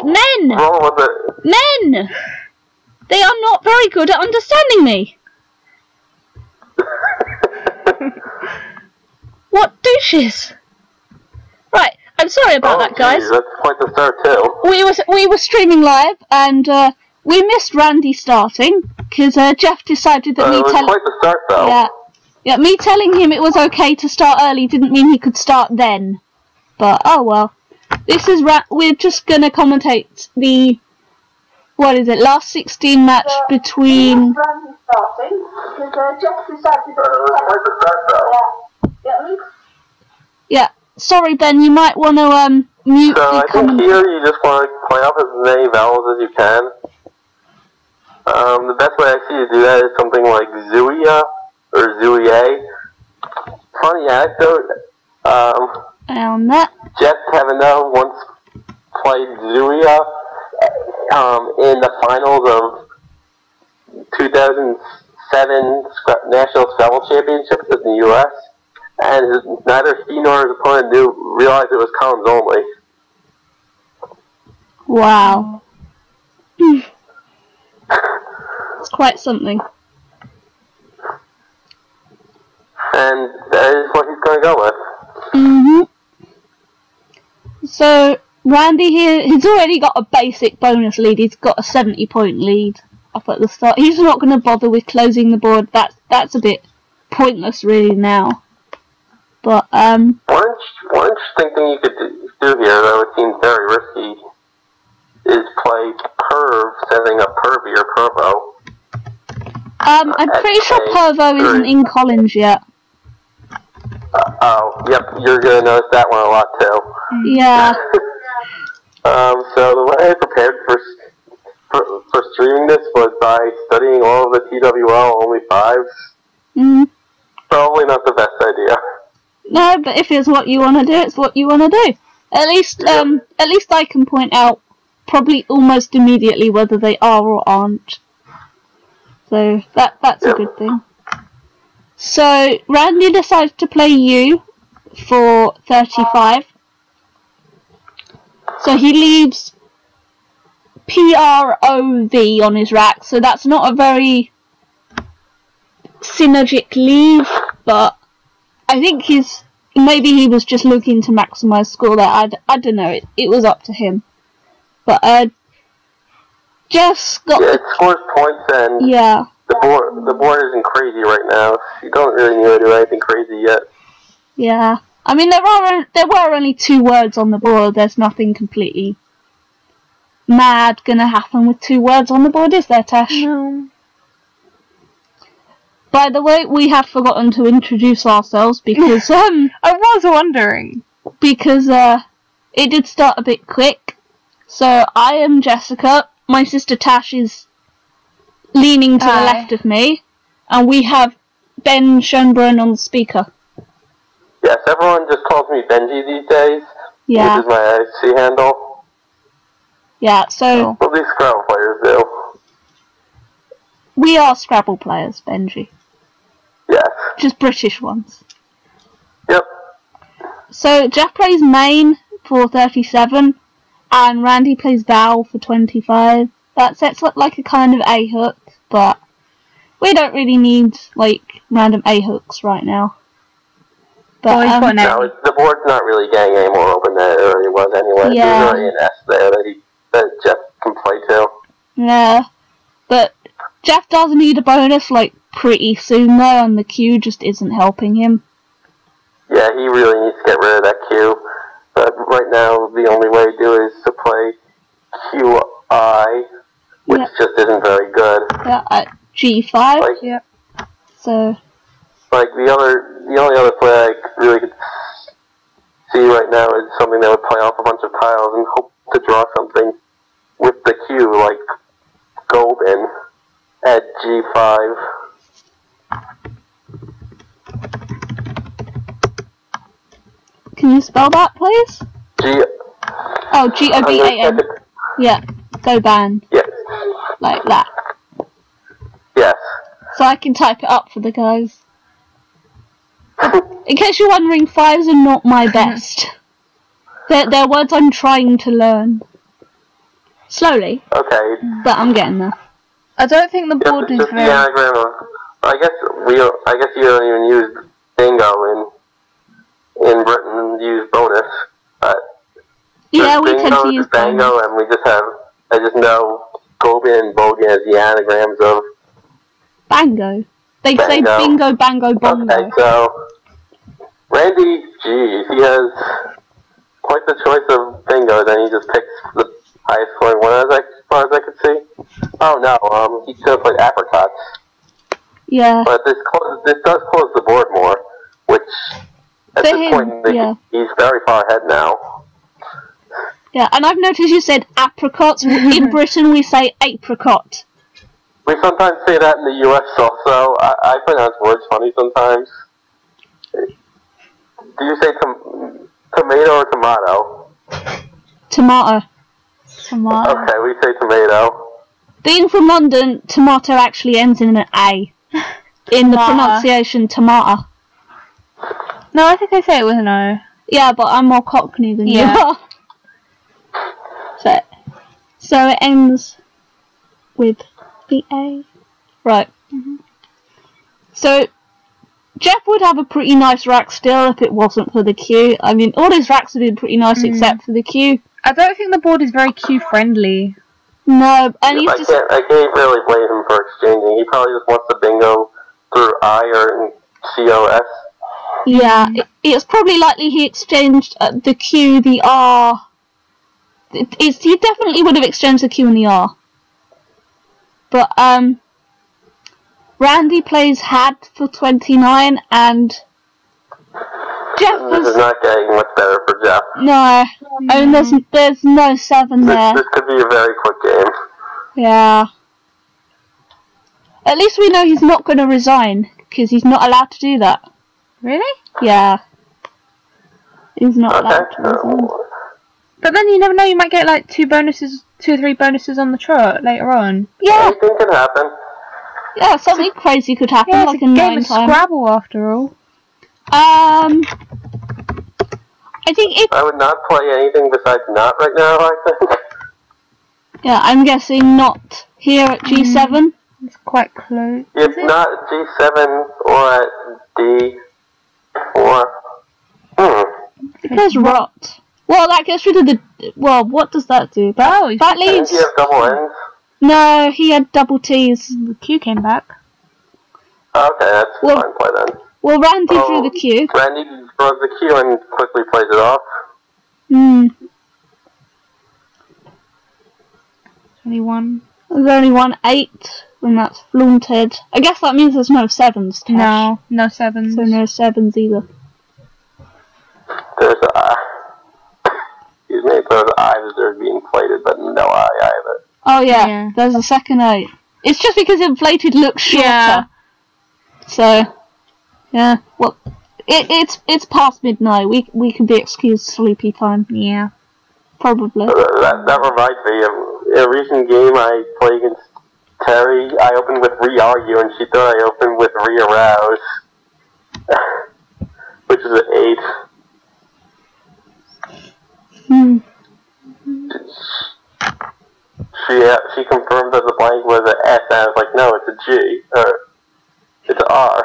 Men! What's wrong with it? Men! They are not very good at understanding me. What douches? Right, I'm sorry about that, guys. That's quite the start too. We were streaming live, and we missed Randy starting because Jeff decided that it was quite the start though. Yeah, me telling him it was okay to start early didn't mean he could start then. But oh well. This is we're just gonna commentate the last 16 match between. Randy starting because Jeff decided that Yeah, sorry Ben, you might want to mute so the I think here you just want to play off as many vowels as you can. The best way I see to do that is something like Zuia or Zuie. Funny anecdote. On that. Jeff Kavanaugh once played Zuia in the finals of 2007 National Scrabble Championships in the U.S. And neither he nor his opponent realized it was columns only. Wow. It's quite something. And that is what he's going to go with. So, Randy here, he's already got a basic bonus lead. He's got a 70-point lead up at the start. He's not going to bother with closing the board. That's a bit pointless, really, now. But, One interesting thing you could do here, though it seems very risky, is play Perv, setting up Pervy or Pervo. I'm pretty sure Pervo isn't in Collins yet. Oh, yep, you're going to notice that one a lot, too. Yeah. So the way I prepared for streaming this was by studying all of the TWL only 5s. Probably not the best idea. No, but if it's what you want to do, it's what you want to do. At least I can point out probably almost immediately whether they are or aren't. So that's a good thing. So Randy decides to play you for 35. So he leaves PROV on his rack. So that's not a very synergic leave, but I think maybe he was just looking to maximise score there. I don't know. It was up to him. But Jeff's got. Yeah, it scores points and. Yeah. The board isn't crazy right now. You don't really need to do anything crazy yet. Yeah. I mean, there were only 2 words on the board. There's nothing completely mad gonna happen with 2 words on the board, is there, Tash? No. By the way, we have forgotten to introduce ourselves because I was wondering. Because it did start a bit quick. So I am Jessica. My sister Tash is leaning to the left of me, and we have Ben Schoenbrunn on the speaker. Yes, everyone just calls me Benji these days, Yeah. which is my IC handle. Yeah, so Well, these Scrabble players do. we are Scrabble players, Benji. Yes. Just British ones. Yep. So Jeff plays main for 37, and Randy plays Val for 25. That sets up like a kind of A hook, but we don't really need like random A hooks right now. But No, the board's not really getting any more open than it already was anyway. Yeah. There's already an S there that Jeff can play to. yeah, but Jeff does need a bonus like pretty soon though, and the Q just isn't helping him. Yeah, he really needs to get rid of that Q. But right now, the only way to do it is to play QI, which just isn't very good. Yeah, at G5. Like, Yeah. So like the only other play I really could see right now is something that would play off a bunch of tiles and hope to draw something with the Q, like Golden at G5. can you spell that, please? Oh, Goban. Yeah, Goban. Yes. Like that. Yes. So I can type it up for the guys. In case you're wondering, 5s are not my best. They're words I'm trying to learn. Slowly, Okay. but I'm getting there. I don't think the board is just very... the anagram of, I guess you don't even use bingo in Britain. Use bonus. Yeah, we bingo, tend to use bango, bonus. and I just know Gobin and Bogan as the anagrams of Bango. They say bingo, bango, bongo. Okay, so Randy, geez, he has quite the choice of bingo. Then he just picks the highest scoring one, as far as I could see. Oh no, he could have played apricots. Yeah. But this does close the board more, which at this point he's very far ahead now. Yeah, and I've noticed you said apricots. In Britain, we say apricot. We sometimes say that in the U.S. also. I pronounce words funny sometimes. Do you say tomato or tomato? Tomato. Tomato. Okay, we say tomato. Being from London, tomato actually ends in an A. In the pronunciation, tomato. No, I think I say it with an O. Yeah, but I'm more Cockney than you are. So it ends with the A. Right. So Jeff would have a pretty nice rack still if it wasn't for the Q. I mean, all his racks have been pretty nice except for the Q. I don't think the board is very Q friendly. No, and he's I can't really blame him for exchanging. He probably just wants the bingo through I or COS. Yeah, it's probably likely he exchanged the Q, the R. He definitely would have exchanged the Q and the R. But Randy plays had for 29, and Jeff This is not getting much better for Jeff. No, I mean there's no 7 there. This could be a very quick game. Yeah. At least we know he's not going to resign, because he's not allowed to do that. Really? Yeah. He's not allowed to resign. But then you never know, you might get like 2 or 3 bonuses on the trot later on. Yeah. Anything can happen. Yeah, something crazy could happen, Yeah, like it's a game of Scrabble after all. I think if... I would not play anything besides not right now, I think. Yeah, I'm guessing not here at G7. It's quite close. If not at G7 or at D4. There's rot. Well, that gets rid of the... Well, what does that do? That leaves... Do you have double N's? No, he had double T's. The Q came back. Okay, that's fine play then. Well, Randy drew the Q. Randy draws the Q and quickly plays it off. 21. There's only 1 8, and that's flaunted. I guess that means there's no 7s. Tash. No, no 7s. So no 7s either. There's excuse me, there's I's that are being plated, but no I either. Oh yeah, there's a second 8. It's just because inflated looks shorter. Yeah. So, yeah. Well, it's past midnight. We can be excused sleepy time. Yeah. Probably. That reminds me of a recent game I played against Terry. I opened with re-argue, and she thought I opened with re-arouse, which is an 8. She confirmed that the blank was an S, and I was like, no, it's a G, or it's an R.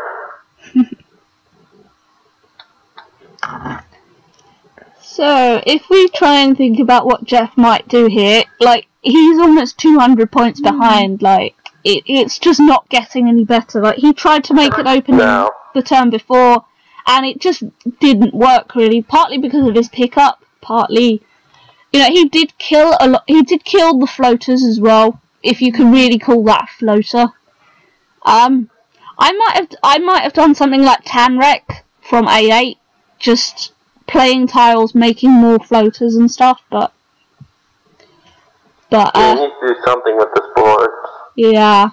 So, if we try and think about what Jeff might do here, like, he's almost 200 points behind, like, it's just not getting any better. Like, he tried to make it open in the turn before, and it just didn't work, really, partly because of his pickup, partly... You know, he did kill a lot. He did kill the floaters as well, if you can really call that a floater. I might have done something like Tanrek from A8, just playing tiles, making more floaters and stuff. But you need to do something with this board. Yeah.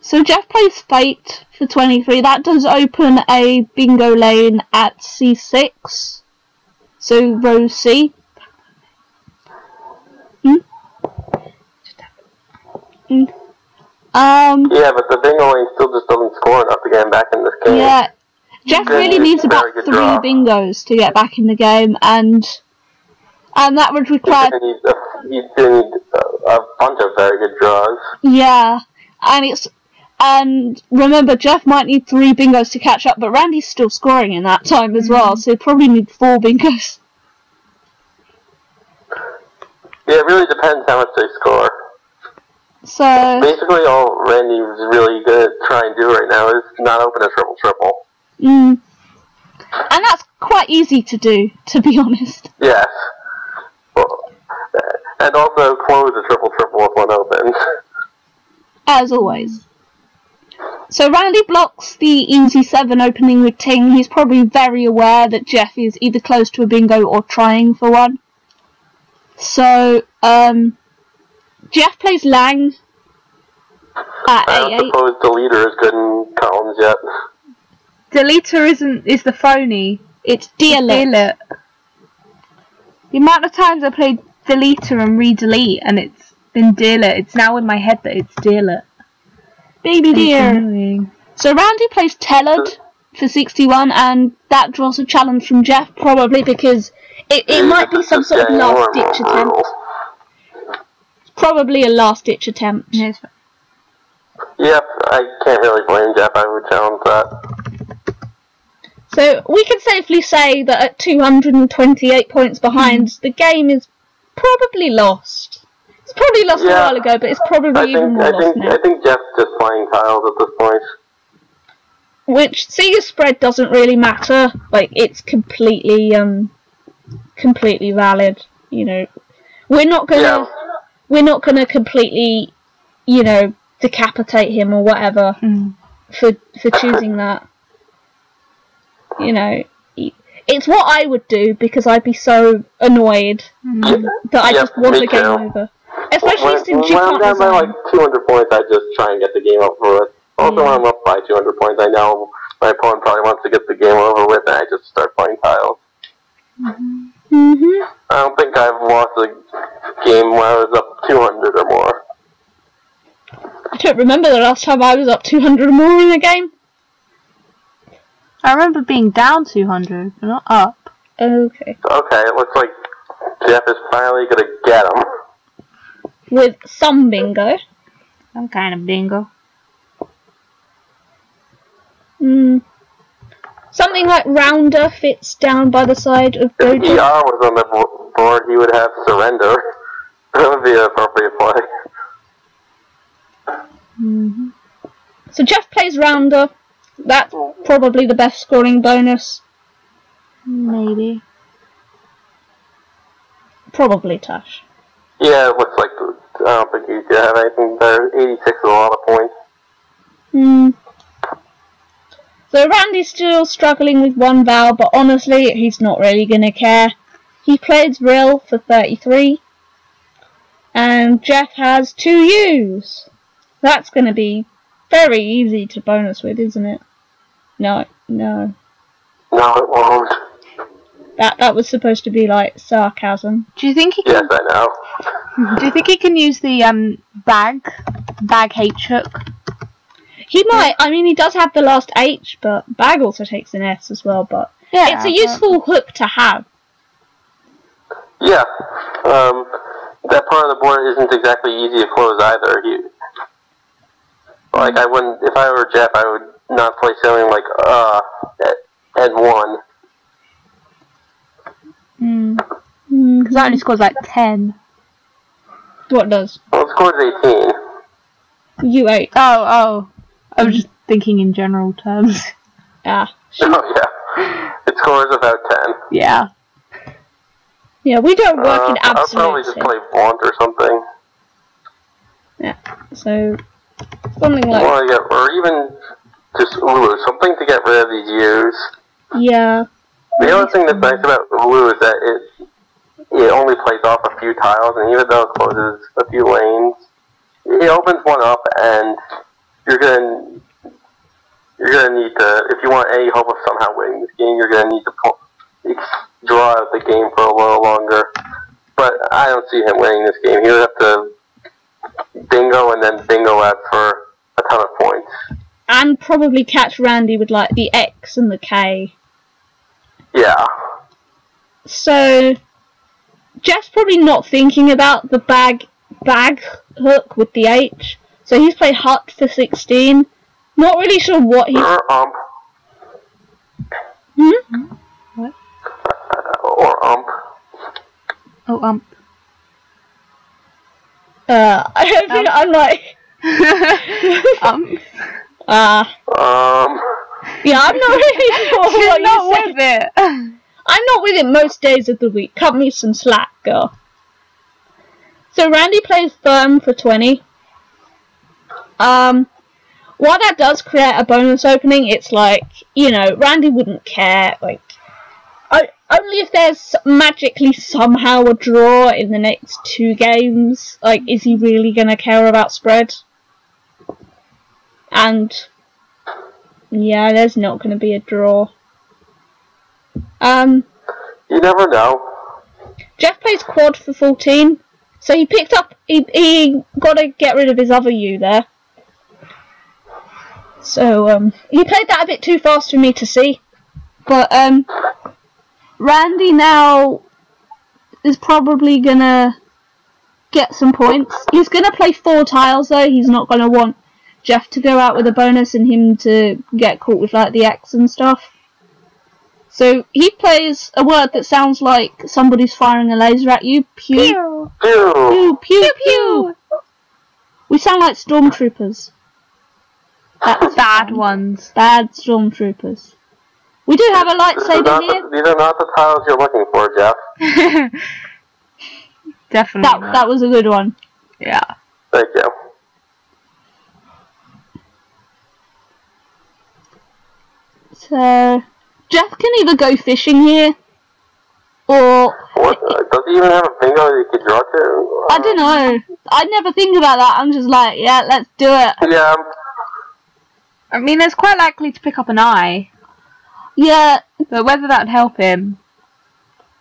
So Jeff plays Fate for 23. That does open a bingo lane at C6. So row C. Yeah, but the bingo lane still just doesn't score enough to get him back in this game. Yeah, Jeff really needs about 3 bingos to get back in the game, and that would require... You need a bunch of very good draws. Yeah, and remember, Jeff might need 3 bingos to catch up, but Randy's still scoring in that time as well, so he'd probably need 4 bingos. Yeah, it really depends how much they score. So basically, all Randy's really good at trying to do right now is not open a triple-triple. And that's quite easy to do, to be honest. Yes. Well, and also close a triple-triple if one opens. As always. So Randy blocks the easy 7 opening with Ting. He's probably very aware that Jeff is either close to a bingo or trying for one. So, Jeff plays Lang at I don't 8-8. suppose Deleter is good in columns yet. Deleter is the phony. It's Dealet. The amount of times I played Deleter and re-delete and it's been Dealet. It's now in my head that it's Dealet. Baby dear. Annoying. So Randy plays Tellard for 61, and that draws a challenge from Jeff, probably because it might be some sort of last-ditch attempt. Probably a last-ditch attempt. Yes. Yep, I can't really blame Jeff. I would challenge that. So we can safely say that at 228 points behind, the game is probably lost. It's probably lost a while ago, but it's probably even more lost now. I think Jeff's just playing tiles at this point. Which, seeing as spread doesn't really matter. Like, it's completely valid. You know, we're not gonna completely, you know, decapitate him or whatever for choosing that. You know, it's what I would do because I'd be so annoyed that I just want the game over. Especially since you can't when I'm down by like 200 points, I just try and get the game over with. Also, when I'm up by 200 points, I know my opponent probably wants to get the game over with, and I just start playing tiles. I don't think I've lost a game where I was up 200 or more. I don't remember the last time I was up 200 or more in a game. I remember being down 200, but not up. Okay. Okay, it looks like Jeff is finally going to get him. With some bingo. Some kind of bingo. Something like Rounder fits down by the side of If Dojo. ER was on the board, he would have Surrender. That would be an appropriate play. So Jeff plays Rounder. That's probably the best scoring bonus. Maybe. Probably Tash. Yeah, it looks like I don't think he's going to have anything better. 86 is a lot of points. So Randy's still struggling with one vowel, but honestly, he's not really going to care. He plays Rill for 33. And Jeff has 2 U's. That's going to be very easy to bonus with, isn't it? No. No, it won't. That was supposed to be like sarcasm. Do you think he can? Yes, I know. Do you think he can use the bag H hook? He might. I mean, he does have the last H, but bag also takes an S as well. But Yeah, it's a useful hook to have. Yeah. That part of the board isn't exactly easy to close either. Like, I wouldn't, if I were Jeff, I would not play something like, at 1. Because that only scores like 10. What does? Well, it scores 18. U8. Oh. I was just thinking in general terms. Ah. Oh, yeah. It scores about 10. Yeah. Yeah, we don't work in I'll absolutes. probably just play Vaunt or something. Yeah, so something like... Or even just Ulu, something to get rid of these U's. Yeah. The other thing that's nice about Ulu is that it only plays off a few tiles, and even though it closes a few lanes, it opens one up, and you're gonna need to, if you want any hope of somehow winning this game, you're gonna need to draw out the game for a little longer. But I don't see him winning this game. He would have to bingo and then bingo out for a ton of points. And probably catch Randy with like the X and the K. Yeah. So Jeff's probably not thinking about the bag bag hook with the H. So he's played hut for 16. Not really sure what he's... What? Or Oh, I don't think I'm like... Yeah, I'm not really sure what You're not you said. with it. I'm not with it most days of the week. Cut me some slack, girl. So Randy plays firm for 20. While that does create a bonus opening, it's like, you know, Randy wouldn't care. Like, only if there's magically somehow a draw in the next 2 games. Like, is he really gonna care about spread? And yeah, there's not gonna be a draw. You never know. Jeff plays quad for 14, so he picked up. He got to get rid of his other U there. So he played that a bit too fast for me to see. But Randy now is probably gonna get some points. He's gonna play 4 tiles though. He's not gonna want Jeff to go out with a bonus and him to get caught with like the X and stuff. So he plays a word that sounds like somebody's firing a laser at you. Pew. Pew. Pew, pew, pew. We sound like stormtroopers. That's Bad ones. Bad stormtroopers. We do have a lightsaber here. These are not the tiles you're looking for, Jeff. Definitely. That was a good one. Yeah. Thank you. So Jeff can either go fishing here, or What? Does he even have a bingo that he could draw to? I don't know. I never think about that. I'm just like, yeah, let's do it. Yeah. I mean, it's quite likely to pick up an I, Yeah, but whether that'd help him,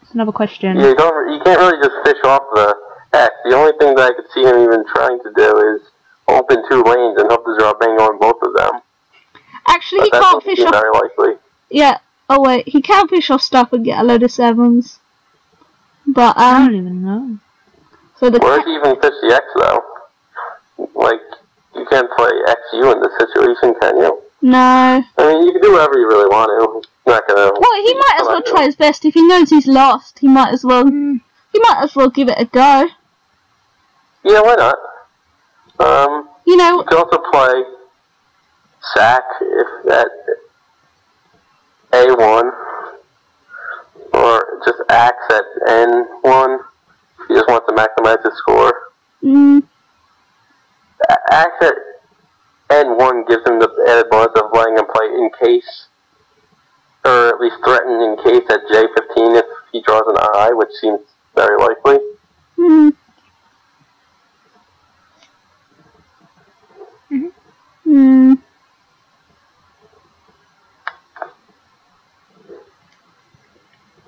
it's another question. Yeah, you can't really just fish off the X. The only thing that I could see him even trying to do is open 2 lanes and hope to draw a bingo on both of them. actually, But he that can't doesn't fish seem off. very likely. Yeah. Oh wait, he can fish off stuff and get a load of 7s. But I don't even know. so the Where does he even fish the X though? Like, you can't play XU in this situation, can you? no. I mean, you can do whatever you really want to. You're not gonna. Well, he might as well try his best. If he knows he's lost, he might as well. He might as well give it a go. Yeah, why not? You know. You could also play sack if at A1, or just axe at N1 if you just want to maximize the score. Axe at N1 gives him the added bonus of letting him play in case, or at least threaten in case at J15 if he draws an I, which seems very likely.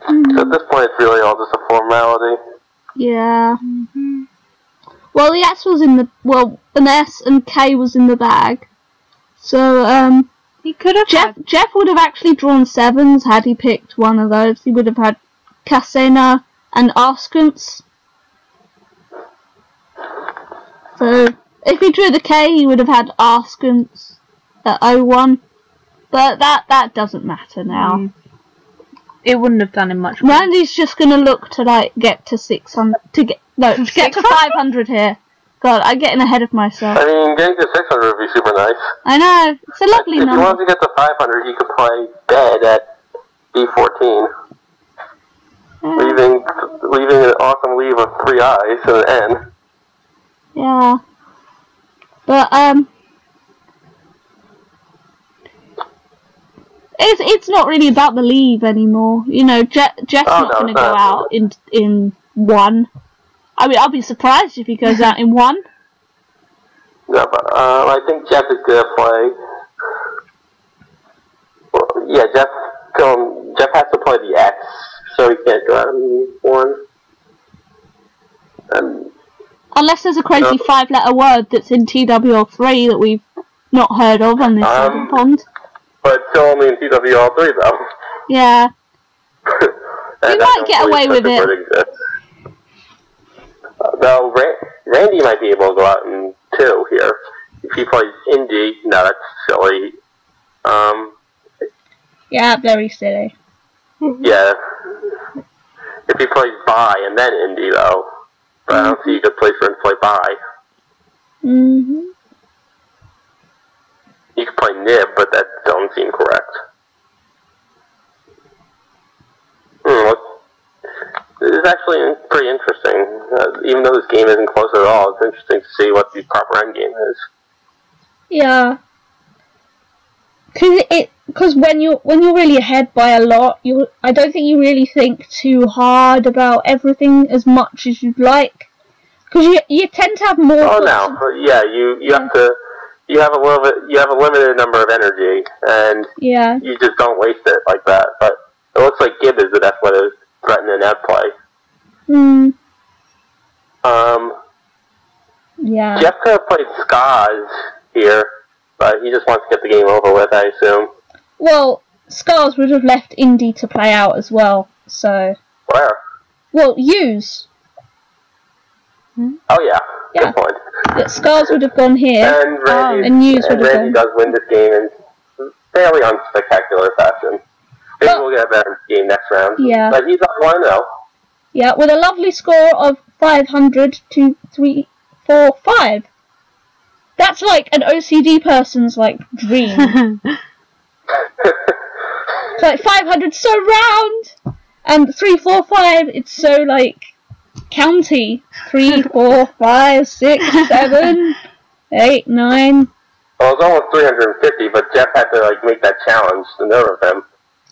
So at this point, it's really all just a formality. Yeah. Well, the S was in the an S and K was in the bag. So He could have Jeff would have actually drawn 7s had he picked one of those. He would have had Casena and Arskance. So if he drew the K, he would have had Arskance at 01. But that doesn't matter now. It wouldn't have done him much good. Randy's just gonna look to like get to 600 to get to 500 here. God, I'm getting ahead of myself. I mean, getting to 600 would be super nice. I know, it's a lovely If number. he wants to get to 500, he could play dead at B14, leaving an awesome leave of 3 I's and an N. Yeah, but it's not really about the leave anymore. You know, Jeff's not going to go out in 1. I mean, I'll be surprised if he goes out in 1. No, but I think Jeff is going to play. Well, yeah, Jeff has to play the X, so he can't go out in 1. Unless there's a crazy 5-letter word that's in TWL3 that we've not heard of on this side of the pond. But still only in TWL3 though. Yeah. We might get away with it. Now, Randy might be able to go out in 2 here. If he plays Indie, no, that's silly. Yeah, very silly. Yeah. If he plays Bye and then Indie, though, but I don't see a good place for him to play Bye. You could play Nib, but that doesn't seem correct. This is actually pretty interesting. Even though this game isn't close at all, it's interesting to see what the proper endgame is. Yeah. Because when you're really ahead by a lot, I don't think you really think too hard about everything as much as you'd like. Because you tend to have more. Oh no, yeah, you have to. You have a limited number of energy, and you just don't waste it like that. But it looks like Gib is the best way to threaten an net play. Yeah. Jeff could have played Skaz here, but he just wants to get the game over with, I assume. Well, Skaz would have left Indie to play out as well, so. Where? Well, use. Oh yeah. Good point. That Skaz would have gone here, and Use would have Randy gone. does win this game in fairly unspectacular fashion. Maybe we'll get a better game next round. Yeah. But he's up 1-0. Yeah, with a lovely score of 500 to 345. That's like an OCD person's like dream. It's like 500 so round, and 345 it's so like county. 3, 4, 5, 6, 7, 8, 9. Well, it's almost 350, but Jeff had to like make that challenge, the nerve of him.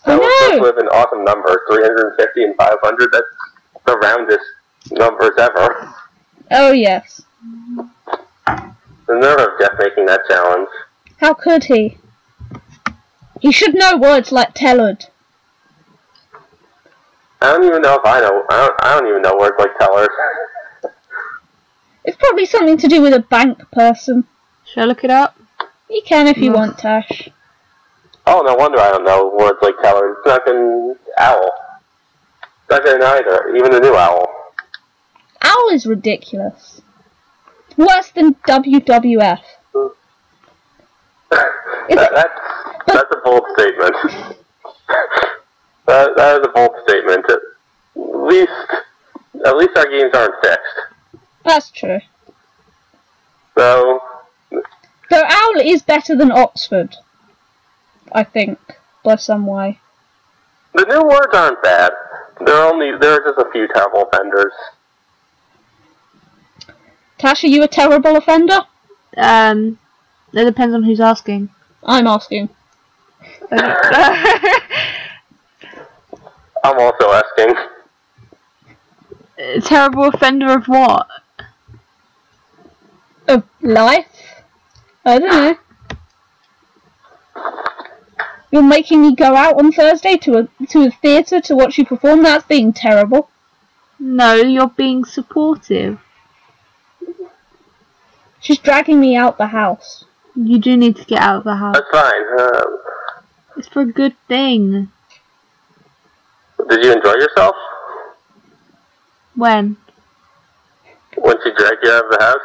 That was supposed to have an awesome number. 350 and 500, that's the roundest numbers ever. Oh yes. The nerve of Jeff making that challenge. How could he? He should know words like tellud. I don't even know if I know. I don't even know words like tellers. It's probably something to do with a bank person. Shall I look it up? You can if you want, Tash. Oh, no wonder I don't know words like tellers. It's not been owl. Not good either. Even the new owl. Owl is ridiculous. Worse than WWF. That's a bold statement. That is a bold statement. At least our games aren't fixed. That's true. So Owl is better than Oxford, I think, by some way. the new words aren't bad. There are just a few terrible offenders. Tash, are you a terrible offender? It depends on who's asking. I'm asking. I'm also asking. Terrible offender of what? Of life? I don't know. You're making me go out on Thursday to a theatre to watch you perform? That's being terrible. No, you're being supportive. She's dragging me out the house. You do need to get out of the house. That's fine. It's for a good thing. Did you enjoy yourself? When? When she dragged you out of the house?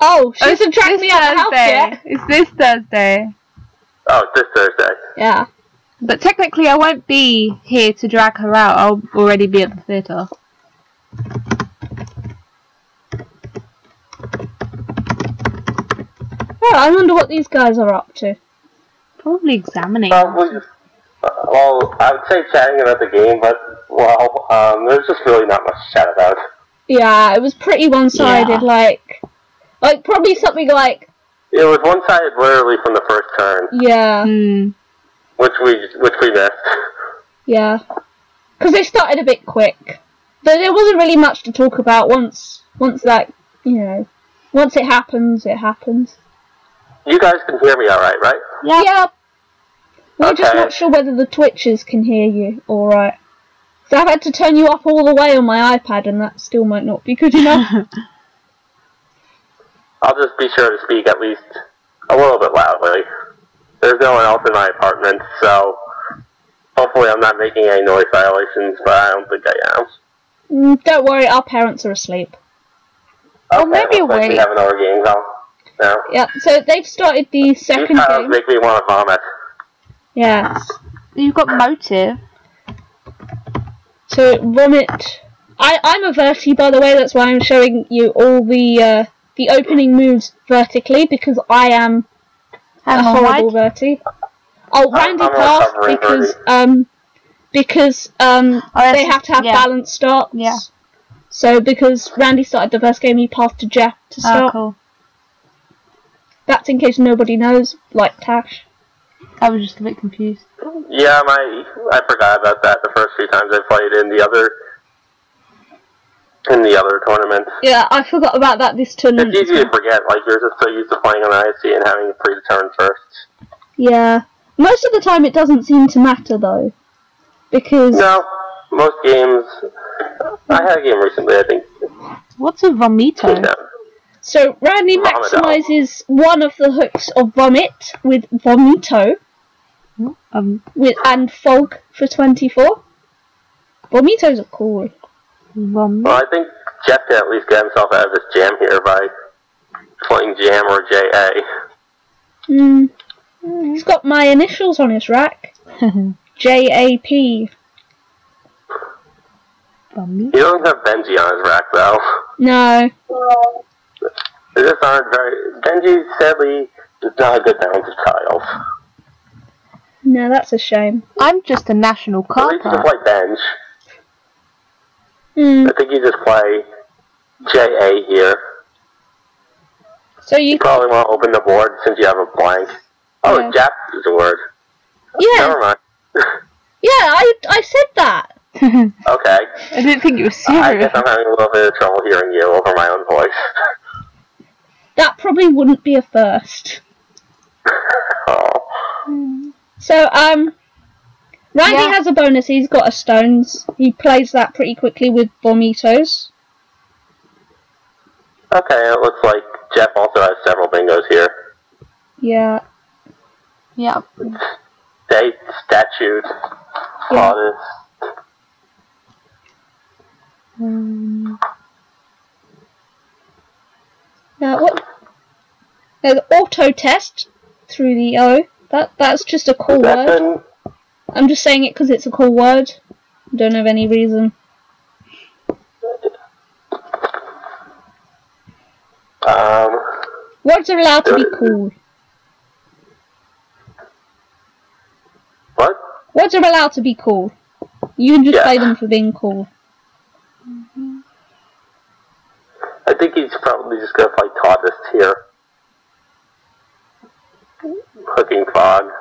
Oh, she hasn't dragged me out of the house yet. It's this Thursday. Oh, it's this Thursday. Yeah. But technically I won't be here to drag her out. I'll already be at the theatre. Oh, I wonder what these guys are up to. Probably examining. Well, I would say chatting about the game, but, there's just really not much to chat about. Yeah, it was pretty one-sided, like probably something like... It was one-sided literally from the first turn. Yeah. Which we missed. Yeah. Because they started a bit quick. But there wasn't really much to talk about once that, once it happens, it happens. You guys can hear me alright, right? Yeah. We're just not sure whether the Twitchers can hear you alright. So I've had to turn you up all the way on my iPad and that still might not be good enough. I'll just be sure to speak at least a little bit loudly. There's no one else in my apartment, so hopefully I'm not making any noise violations, but I don't think I am. Don't worry, our parents are asleep. Or maybe looks like we wait. have another game though. Now. Yeah, so they've started the second These tiles game. make me want to vomit. Yes. You've got motive. So vomit. I'm a verti, by the way. That's why I'm showing you all the opening moves vertically, because I am a horrible verti. Oh, Randy I'm passed because they have to have balanced starts. Yeah. So because Randy started the first game, he passed to Jeff to start. Oh, cool. That's in case nobody knows, like Tash. I was just a bit confused. Yeah, I forgot about that the first few times I played in the other tournament. Yeah, I forgot about that this tournament. It's easy to forget, like you're just so used to playing on IC and having a predetermined first. Yeah. Most of the time it doesn't seem to matter though. Because... No, most games... I had a game recently, I think. What's a vomito? Yeah. So Randy maximizes one of the hooks of vomit with vomito. And fog for 24. Vomitos are cool. Well, I think Jeff can at least get himself out of this jam here by playing Jam or JA. He's got my initials on his rack. JAP. He doesn't have Bnjy on his rack, though. No. They just aren't very... Bnjy, sadly, is not a good talented child. No, that's a shame. I'm just a national At car least you park. play Benj. I think you just play JA here. So you probably want to open the board since you have a blank. Oh, Yeah. Jap is a word. Yeah. Never mind. Yeah, I said that. Okay. I didn't think you were I serious. guess I'm having a little bit of trouble hearing you over my own voice. That probably wouldn't be a first. Oh. So, Randy has a bonus. He's got a stones. He plays that pretty quickly with vomitos. Okay, it looks like Jeff also has several bingos here. Yeah. Yeah. Statute. Artist. Now what? There's auto test through the O. That's just a cool word. I'm just saying it because it's a cool word. Don't have any reason. Words are allowed to be cool. What? Words are allowed to be cool. You can just play them for being cool. I think he's probably just going to play Tautist here. Hooking fog.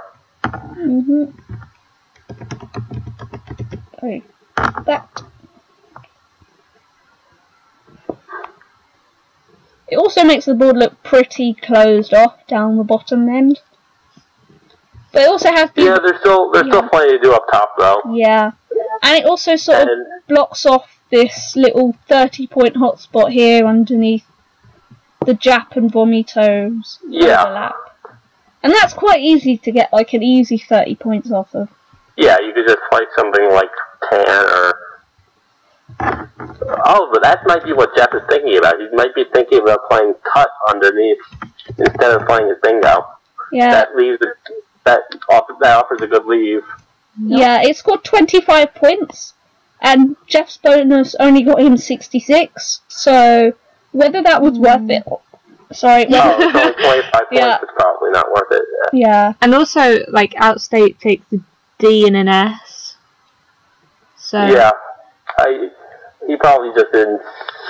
Okay. That. It also makes the board look pretty closed off down the bottom end. But it also has the... Yeah, there's still plenty to do up top though. Yeah. And it also sort of blocks off this little 30-point hotspot here underneath the Jap and Vomitos overlap. And that's quite easy to get like an easy 30 points off of. Yeah, you could just play something like Tan or... Oh, but that might be what Jeff is thinking about. He might be thinking about playing Cut underneath instead of playing his bingo. Yeah. That leaves it, that offers a good leave. Yeah, it scored 25 points, and Jeff's bonus only got him 66. So whether that was worth it, sorry. No, it's only 25 points. It's probably not worth it. Yeah. And also, like, Outstate takes a D and an S. So yeah, he probably just didn't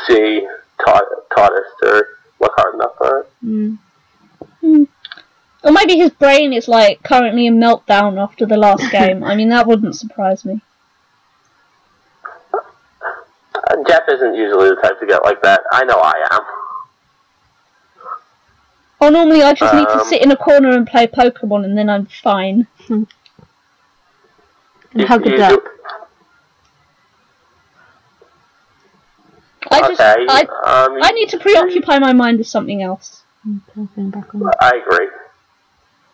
see Tautist or look hard enough for it. Or maybe his brain is like currently in meltdown after the last game. I mean, that wouldn't surprise me. Jeff isn't usually the type to get like that. I know I am. Or normally I just need to sit in a corner and play Pokemon and then I'm fine. and hug a duck. I need to preoccupy my mind with something else. I agree.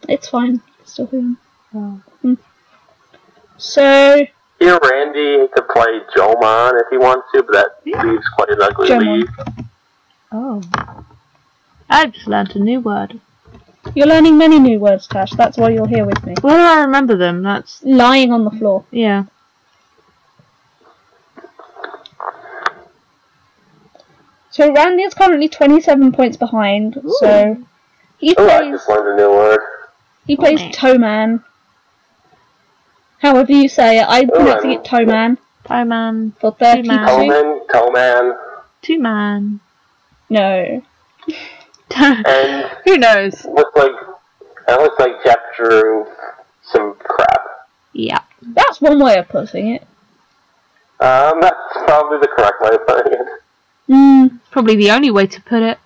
It's fine. Still here. So... Here, Randy could play Jomon if he wants to, but that leaves quite an ugly lead. Oh. I've just learnt a new word. You're learning many new words, Tash. That's why you're here with me. Where do I remember them? That's... Lying on the floor. Yeah. So Randy is currently 27 points behind. Ooh. So he I plays. just learned a new word. He plays Toeman. However you say it, I'm pronouncing it Toeman. Toeman. For 32. Toeman. Two-man. No. And who knows? looks like Jeff drew some crap. Yeah. That's one way of putting it. That's probably the correct way of putting it. Probably the only way to put it.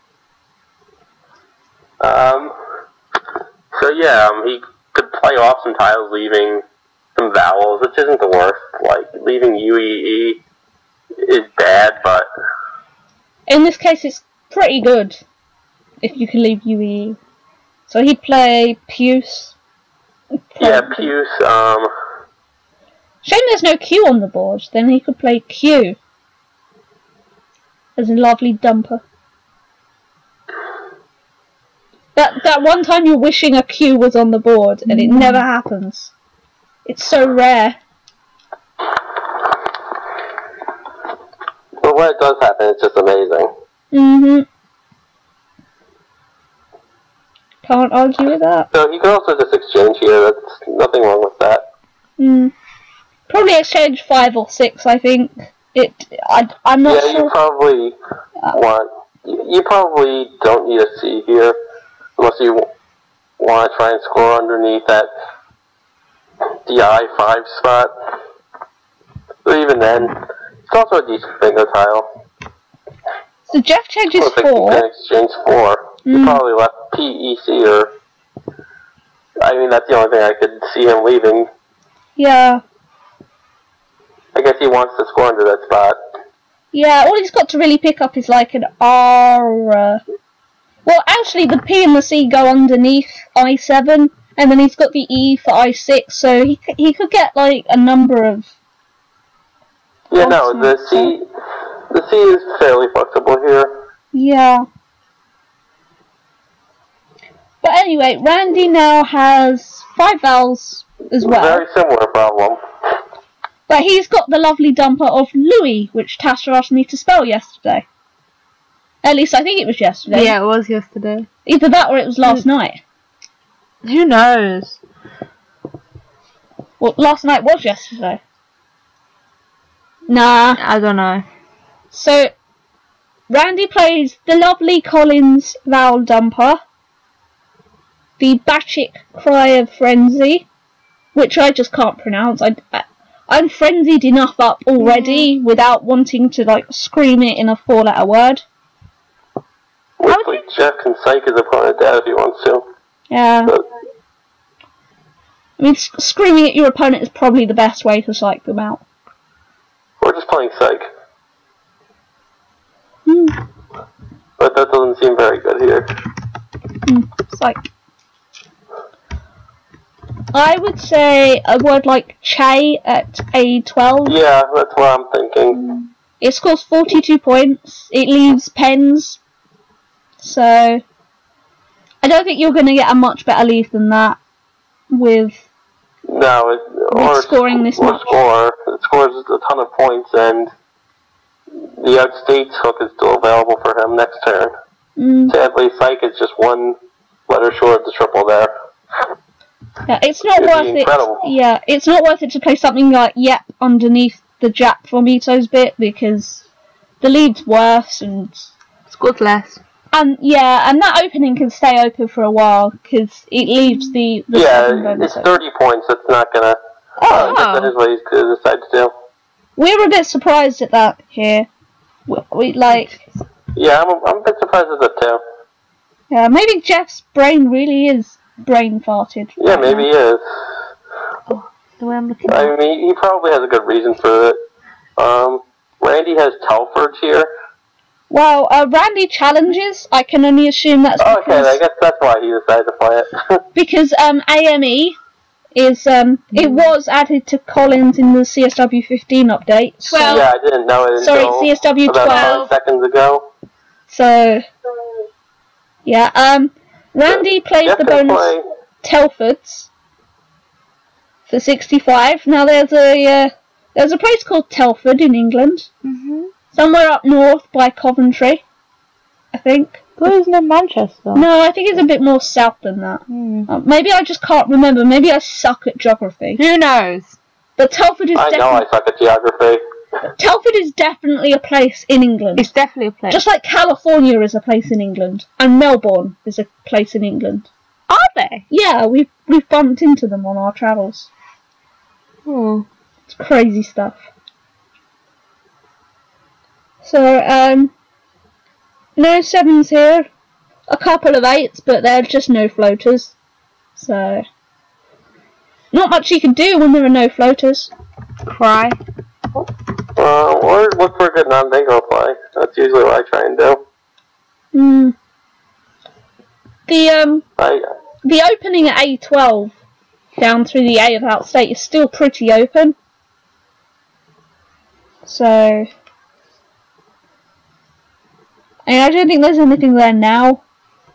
So yeah, he could play off some tiles, leaving some vowels, which isn't the worst. Like, leaving UEE is bad, but... In this case, it's pretty good. If you can leave UE. So he'd play Puce. Yeah, Puce, Shame there's no Q on the board. Then he could play Q. As a lovely dumper. That one time you're wishing a Q was on the board, and it never happens. It's so rare. but when it does happen, it's just amazing. Can't argue with that. So you can also just exchange here, that's nothing wrong with that. Probably exchange 5 or 6, I think. I'm not sure. Yeah, you probably you probably don't need a C here, unless you want to try and score underneath that DI5 spot. But even then, it's also a decent bingo tile. So Jeff changes Looks like 4. you can exchange 4. You probably left PEC, or... I mean, that's the only thing I could see him leaving. Yeah. I guess he wants to score under that spot. Yeah, all he's got to really pick up is like an R. Well, actually, the P and the C go underneath I7, and then he's got the E for I6, so he could get like a number of. Yeah, no, the C is fairly flexible here. Yeah. But anyway, Randy now has 5 vowels as well. Very similar problem. But he's got the lovely dumper of Louis, which Tasha asked me to spell yesterday. At least I think it was yesterday. Yeah, it was yesterday. Either that or it was last night. Who knows? Well, last night was yesterday. Nah. I don't know. So, Randy plays the lovely Collins vowel dumper, the Bacchic cry of frenzy, which I just can't pronounce. I'm frenzied enough up already without wanting to like scream it in a 4-letter word. Hopefully Jeff can psych his opponent out if he wants to. Yeah. But, I mean, screaming at your opponent is probably the best way to psych them out. or just playing psych. But that doesn't seem very good here. Psych. I would say a word like Che at A12. Yeah, that's what I'm thinking. It scores 42 points. It leaves pens. So, I don't think you're going to get a much better lead than that with scoring this much. It scores a ton of points, and the outstates hook is still available for him next turn. Sadly, psych is just one letter short of the triple there. Yeah, it's not worth it. Yeah, it's not worth it to play something like Yep underneath the Jap Vomito's bit because the lead's worse and scores less. And yeah, and that opening can stay open for a while because it leaves the it's 30 points. That's not gonna. That is what he's gonna decide to do. We're a bit surprised at that here. We like. Yeah, I'm a bit surprised at that too. Yeah, maybe Jeff's brain really is brain farted. Yeah, maybe he is. The way I'm looking at I mean, he probably has a good reason for it. Randy has Telford here. Well, Randy challenges. I can only assume that's because... Okay, I guess that's why he decided to play it. Because AME is it was added to Collins in the CSW 15 update. Yeah, I didn't know it until CSW 12. about 5 seconds ago. So, yeah. Randy plays Jeff the can bonus play. Telfords for 65. Now there's a place called Telford in England, somewhere up north by Coventry, I think. Well, isn't it Manchester? No, I think it's a bit more south than that. Maybe I just can't remember. Maybe I suck at geography. Who knows? But Telford is I know I suck at geography. Telford is definitely a place in England. It's definitely a place. Just like California is a place in England, and Melbourne is a place in England. Are they? Yeah, we've bumped into them on our travels. Oh. It's crazy stuff. So, no 7s here. A couple of 8s, but they're just no floaters. So, not much you can do when there are no floaters. Cry. Or look for a good non-bingo play. That's usually what I try and do. The opening at A12 down through the A of outstate is still pretty open. So, I don't think there's anything there now,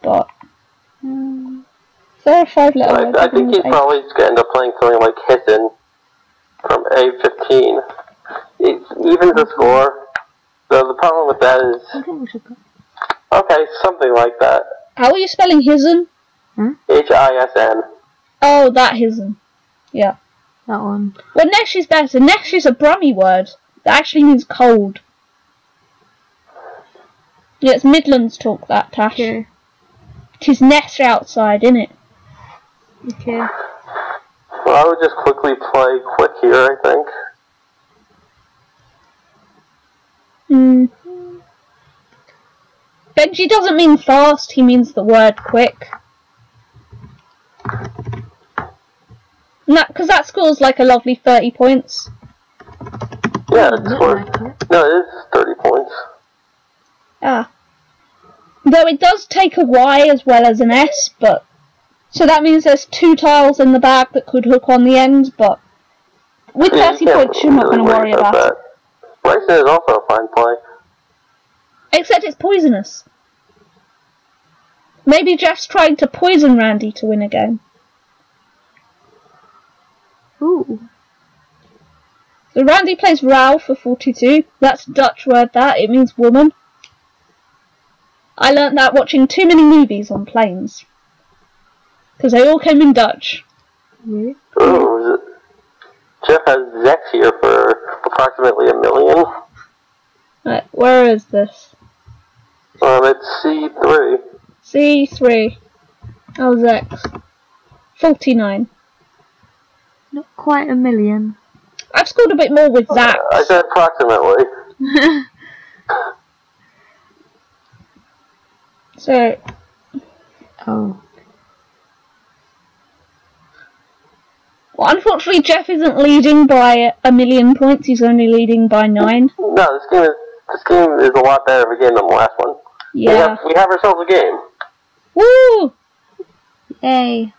but there are 5 letter. I think he's probably going to end up playing something like Hissin from A15. It evens the score. So the problem with that is, okay, something like that. How are you spelling Hisn? Hisn. Oh, that Hisn. Yeah. That one. Well, Nesh is better. Nesh is a Brummy word that actually means cold. Yeah, it's Midlands talk, that, Tash. Okay. Tis Nesh outside, innit? Okay. Well, I would just quickly play quick here, I think. Bnjy doesn't mean fast, he means the word quick. Because that scores like a lovely 30 points. Yeah, it's no, it is 30 points. Ah. Though it does take a Y as well as an S, but... So that means there's 2 tiles in the bag that could hook on the end, but... With 30 points, you're not going to worry about it. Racing is also a fine play. Except it's poisonous. Maybe Jeff's trying to poison Randy to win a game. Ooh. So Randy plays Rauw for 42. That's a Dutch word, that. It means woman. I learnt that watching too many movies on planes. Because they all came in Dutch. Really? Ooh, Jeff has Zex here for approximately $1 million. Right, where is this? It's C3. C3. Oh, Zex. 49. Not quite $1 million. I've scored a bit more with Zax. I said approximately. So... Oh. Well, unfortunately, Jeff isn't leading by 1 million points. He's only leading by 9. No, this game is a lot better of a game than the last one. Yeah. We have ourselves a game. Woo! Yay.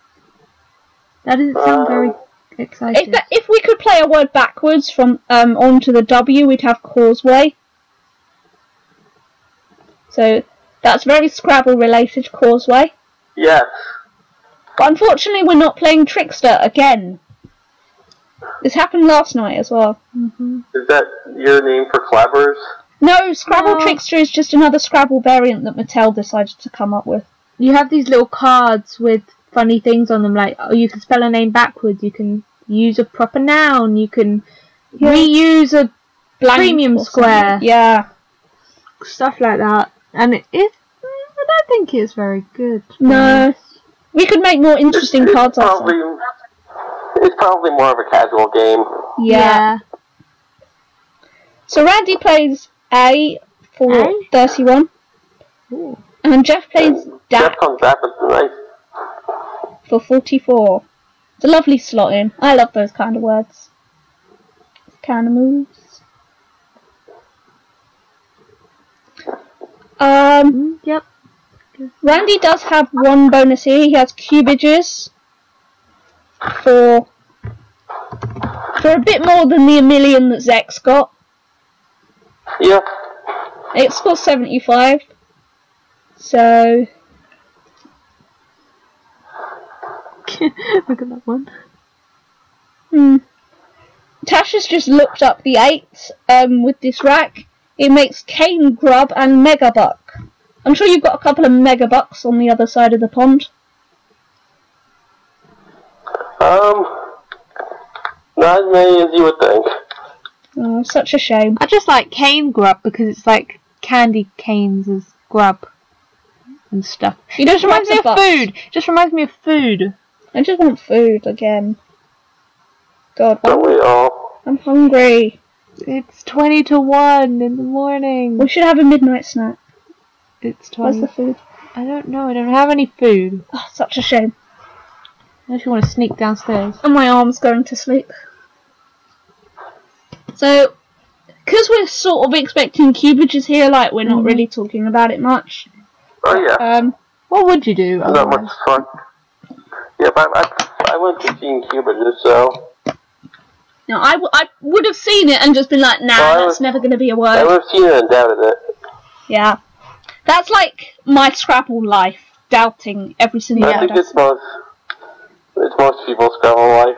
That doesn't sound very exciting. If we could play a word backwards from onto the W, we'd have causeway. So that's very Scrabble related, causeway. Yes. But unfortunately, we're not playing Trickster again. This happened last night as well. Is that your name for clabbers? No, Scrabble Trickster is just another Scrabble variant that Mattel decided to come up with. You have these little cards with funny things on them, like, oh, you can spell a name backwards, you can use a proper noun, you can reuse a premium square. Yeah. Stuff like that. And I don't think it's very good. No. We could make more interesting cards ourselves. It's probably more of a casual game. Yeah. So Randy plays A for 31. Ooh. And Jeff plays Jeff comes back with nice. For 44. It's a lovely slot in. I love those kind of words. Kind of moves. Yep. Randy does have one bonus here. He has Qwizical for a bit more than the 1 million that Zex got. Yeah. It scores 75. So look at that one. Tash has just looked up the 8 with this rack. It makes cane grub and megabuck. I'm sure you've got a couple of megabucks on the other side of the pond. Not as many as you would think. Oh, such a shame. I just like cane grub because it's like candy canes as grub and stuff. It just reminds me of food. Just reminds me of food. I just want food again. God, Don't we all? I'm hungry. It's 20 to 1 in the morning. We should have a midnight snack. It's 20. Where's the food? I don't know. I don't have any food. Oh, such a shame. Unless you want to sneak downstairs. And my arm's going to sleep. So, because we're sort of expecting cubages here, like, we're not really talking about it much. Oh, yeah. What would you do? Not much fun. Yeah, but I went to seeing cubages, so... No, I would have seen it and just been like, nah, that's never going to be a word. I would have seen it and doubted it. Yeah. That's like my Scrabble life, doubting every single word. I think it's most people's Scrabble life.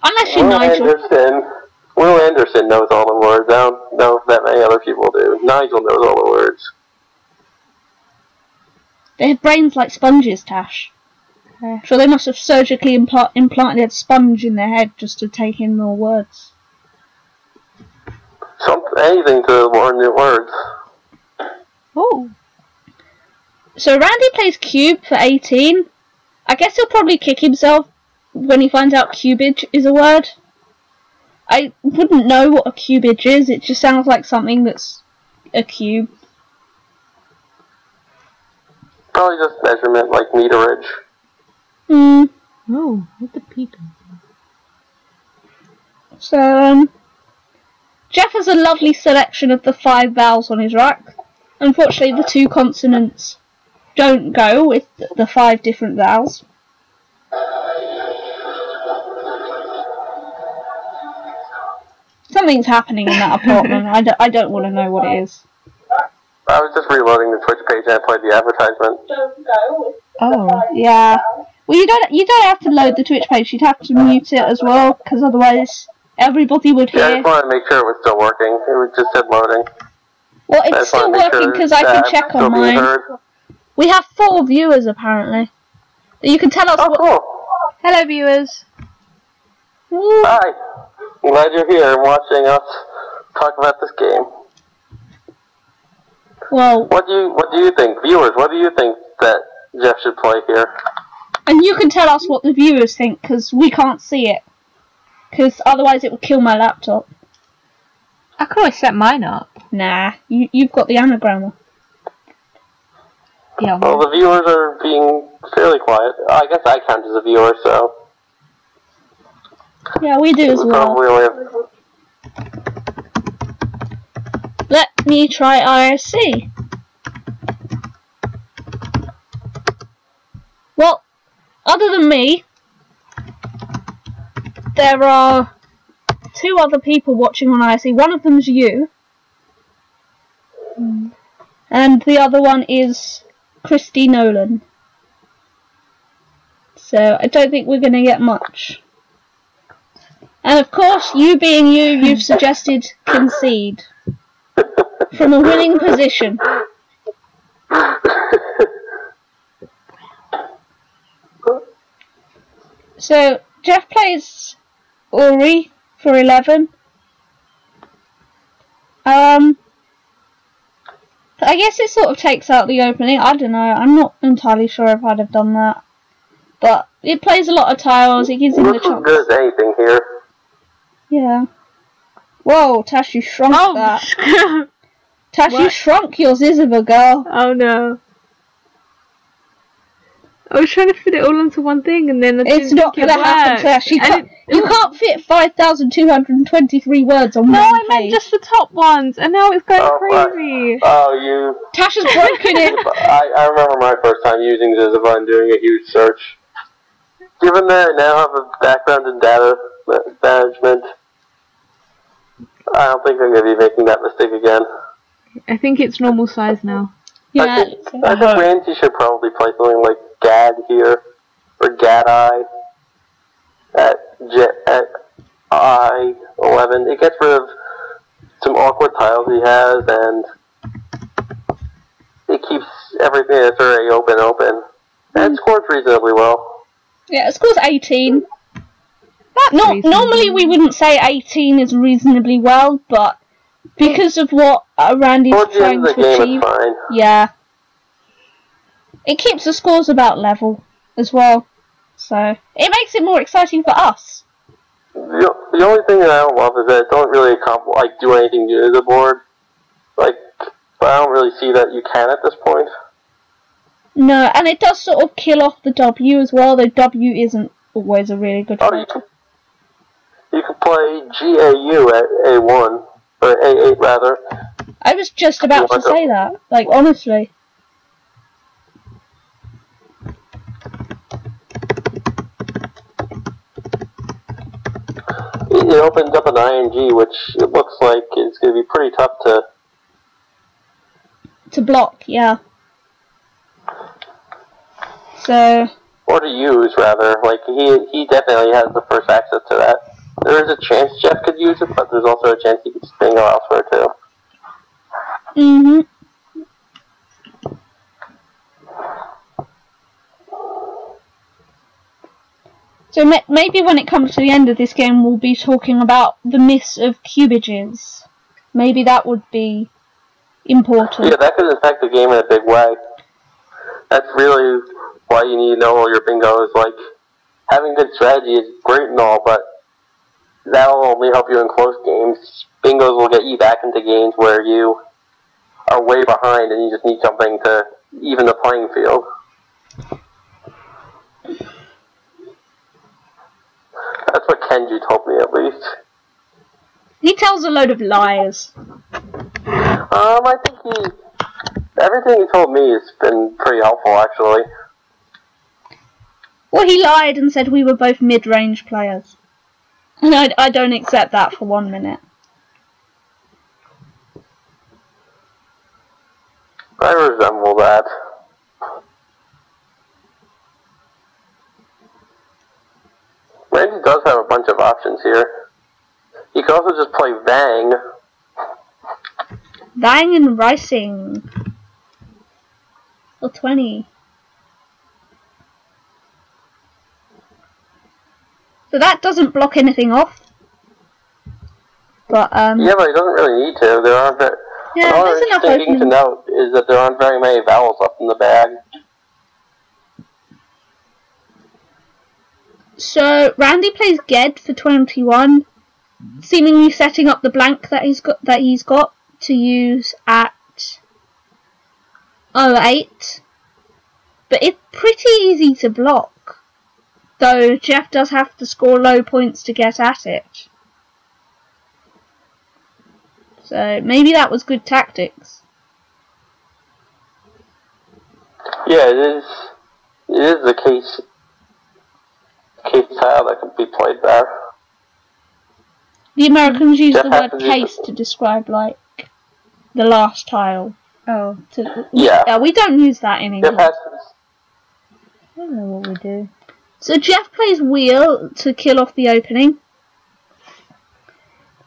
Unless you're Nigel. Will Anderson knows all the words. I don't know if that many other people do. Nigel knows all the words. They have brains like sponges, Tash. So they must have surgically implanted a sponge in their head just to take in more words. Anything to learn new words. Oh. So Randy plays cube for 18. I guess he'll probably kick himself when he finds out cubage is a word. I wouldn't know what a cubage is. It just sounds like something that's a cube. Probably just measurement, like meterage. Oh, what the people. So, Jeff has a lovely selection of the 5 vowels on his rack. Unfortunately, the 2 consonants don't go with the 5 different vowels. Something's happening in that apartment. I don't want to know what it is. I was just reloading the Twitch page and I played the advertisement. Oh, yeah. Well, you don't have to load the Twitch page. You'd have to mute it as well, because otherwise everybody would hear. Yeah, I just wanted to make sure it was still working. It just said loading. Well, it's still working because I can check on mine. We have 4 viewers apparently. You can tell us what. Cool. Hello, viewers. Ooh. Hi. I'm glad you're here and watching us talk about this game. Well, what do you think, viewers? What do you think that Jeff should play here? And you can tell us what the viewers think, because we can't see it. Because otherwise it would kill my laptop. I could always set mine up. Nah, you've got the anagrammer. Yeah. Well, the viewers are being fairly quiet. I guess I count as a viewer, so... Yeah, we do as well. Let me try IRC. Well, other than me, there are 2 other people watching on IRC. One of them's you. And the other one is Christy Nolan. So I don't think we're going to get much. And of course, you being you've suggested concede. From a winning position. So, Jeff plays Ori for 11. I guess it sort of takes out the opening. I don't know. I'm not entirely sure if I'd have done that. But it plays a lot of tiles. It gives him the chance. Good as anything here. Yeah. Whoa, Tash, you shrunk that. Tash, you shrunk yours, Isabel, girl. Oh no. I was trying to fit it all onto one thing and then it's not going to happen, Tash. You can't fit 5,223 words on one page. No, I meant just the top ones, and now it's going crazy. Tash has broken it. I remember my first time using Zizaba and doing a huge search. Given that I now have a background in data management, I don't think I'm going to be making that mistake again. I think it's normal size now. Yeah, I think Randy should probably play something like Gad here, or Gad-I at I-11. It gets rid of some awkward tiles he has, and it keeps everything that's already open. And it scores reasonably well. Yeah, it scores 18. Normally we wouldn't say 18 is reasonably well, but because of what Randy's trying to achieve, it's fine. Yeah, it keeps the scores about level as well, so it makes it more exciting for us. The only thing that I don't love is that it don't really do anything new to the board. But I don't really see that you can at this point. No, and it does sort of kill off the W as well, though W isn't always a really good feature. You can play GAU at A1, or A8 rather. I was just about to say that, like, honestly. It opens up an ING, which it looks like it's going to be pretty tough to block, yeah. So... Or to use, rather. Like, he definitely has the first access to that. There is a chance Jeff could use it, but there's also a chance he could spin go elsewhere, too. Mm-hmm. So maybe when it comes to the end of this game, we'll be talking about the myths of cubages. Maybe that would be important. Yeah, that could affect the game in a big way. That's really why you need to know all your bingos. Like, having good strategy is great and all, but that'll only help you in close games. Bingos will get you back into games where you are way behind and you just need something to even the playing field. That's what Kenji told me, at least. He tells a load of lies. I think everything he told me has been pretty helpful, actually. Well, he lied and said we were both mid-range players. And I don't accept that for 1 minute. I resemble that. Randy does have a bunch of options here. You can also just play Vang. Vang and Rising. Or 20. So that doesn't block anything off. But yeah, but it doesn't really need to. There aren't there's enough interesting thing to note is that there aren't very many vowels left in the bag. So Randy plays Ged for 21, seemingly setting up the blank that he's got to use at 08. But it's pretty easy to block, though Jeff does have to score low points to get at it. So maybe that was good tactics. Yeah, it is. It is the case tile that can be played there. The Americans use the word case to describe, like, the last tile. Oh, yeah, we don't use that in English. I don't know what we do. So Jeff plays wheel to kill off the opening,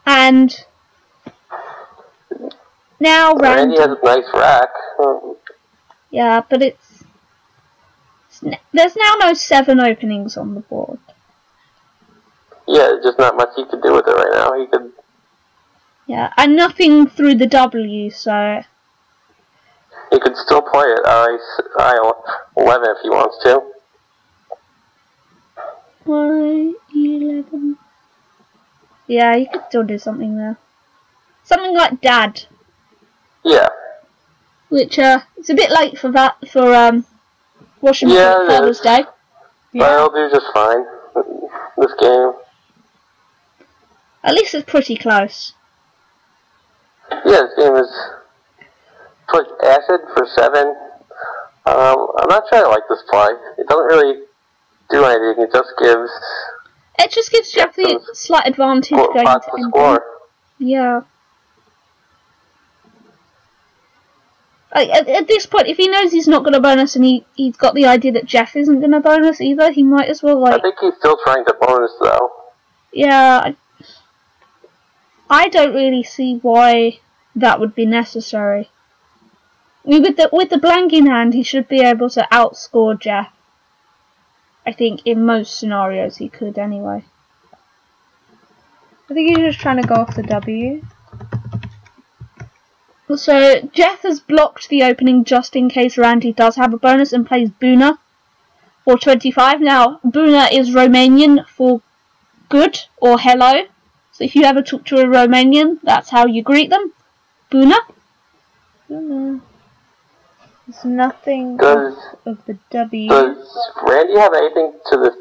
and now Randy has a nice rack. Yeah, but there's now no 7 openings on the board. Yeah, there's just not much he could do with it right now. He could. Yeah, and nothing through the W, so. He could still play it I-11 if he wants to. I-11. Yeah, you could still do something there. Something like Dad. Yeah. Which it's a bit late for that washing for Father's Day. Yeah. But it'll do just fine. This game. At least it's pretty close. Yeah, this game is put acid for 7. I'm not sure I like this play. It doesn't really do anything. It just gives Jeff the slight advantage going to score. Yeah. Like, at this point, if he knows he's not going to bonus and he's got the idea that Jeff isn't going to bonus either, he might as well, like... I think he's still trying to bonus, though. Yeah, I don't really see why that would be necessary. I mean, with the blank in hand, he should be able to outscore Jeff. I think in most scenarios he could anyway. I think he's just trying to go off the W. So, Jeff has blocked the opening just in case Randy does have a bonus and plays Buna for 25. Now, Buna is Romanian for good or hello. So if you ever talk to a Romanian, that's how you greet them. Buna. There's nothing of the W. Does Randy have anything to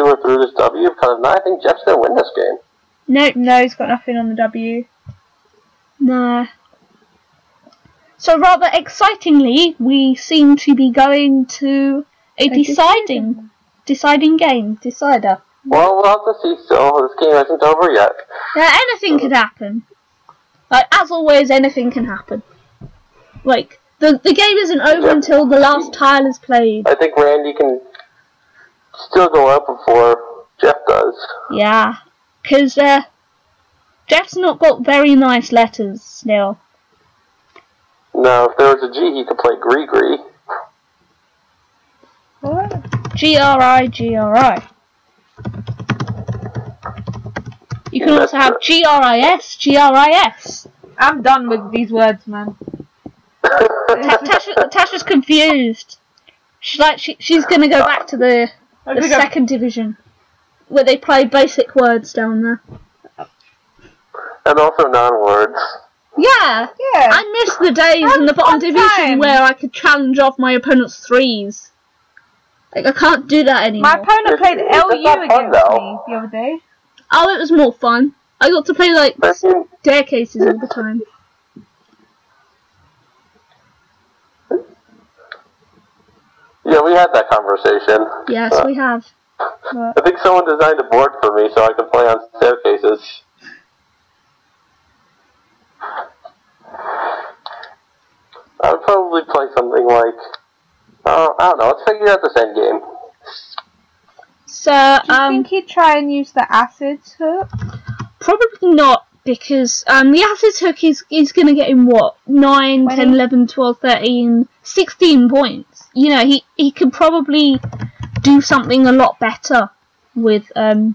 or through this W? Because if not, I think Jeff's going to win this game. No, he's got nothing on the W. No. So rather excitingly, we seem to be going to a deciding game. Decider. Well, we'll have to see still. This game isn't over yet. Now, anything could happen. Like, as always, anything can happen. Like, the game isn't over until the last tile is played. I think Randy can still go up before Jeff does. Yeah. Because, Jeff's not got very nice letters still. No, if there was a G, he could play Gree. What? G-R-I. You can also have G-R-I-S. I'm done with these words, man. Tasha's confused. She's gonna go back to the second division, where they play basic words down there. And also non-words. Yeah. I miss the days in the bottom division where I could challenge off my opponent's threes. Like, I can't do that anymore. My opponent played LU against me the other day. Oh, it was more fun. I got to play, like, staircases all the time. Yeah, we had that conversation. Yes, we have. I think someone designed a board for me so I could play on staircases. I would probably play something like... I don't know, let's figure out this end game. So, do you think he'd try and use the acids hook? Probably not, because the acids hook is going to get him, what, 9, 10, 11, 12, 13, 16 points. You know, he could probably do something a lot better with... I mean,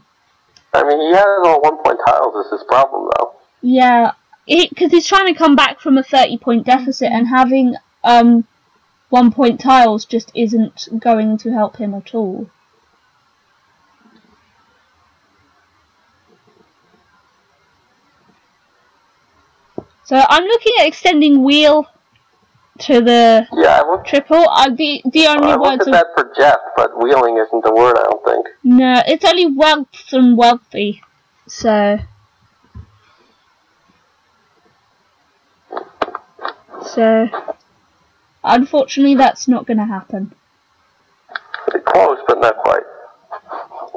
he has all 1-point tiles, is his problem, though. Yeah, because he's trying to come back from a 30-point deficit, and having 1-point tiles just isn't going to help him at all. So I'm looking at extending wheel to the triple. The only words that for Jeff, but wheeling isn't the word, I don't think. No, it's only wealth and wealthy. So unfortunately, that's not going to happen. Close, but not quite.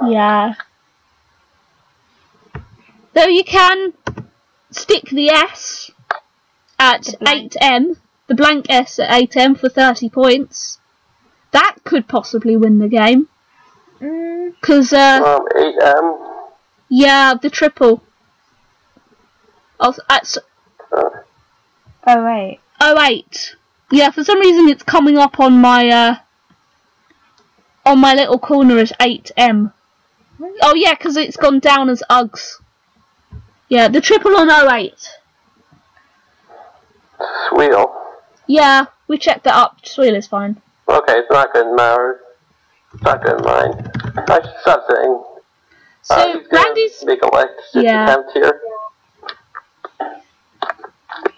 Yeah. Though you can stick the S at 8M, the blank S at 8M for 30 points. That could possibly win the game. Because, 8M? Yeah, the triple. At 08. 08. Yeah, for some reason it's coming up on my little corner as 8M. Oh yeah, because it's gone down as Uggs. Yeah, the triple on 08. Sweel? Yeah, we checked that up. Sweel is fine. Okay, it's not good in mine. It's not good in mine. I should stop saying. So, Randy's... make a attempt here.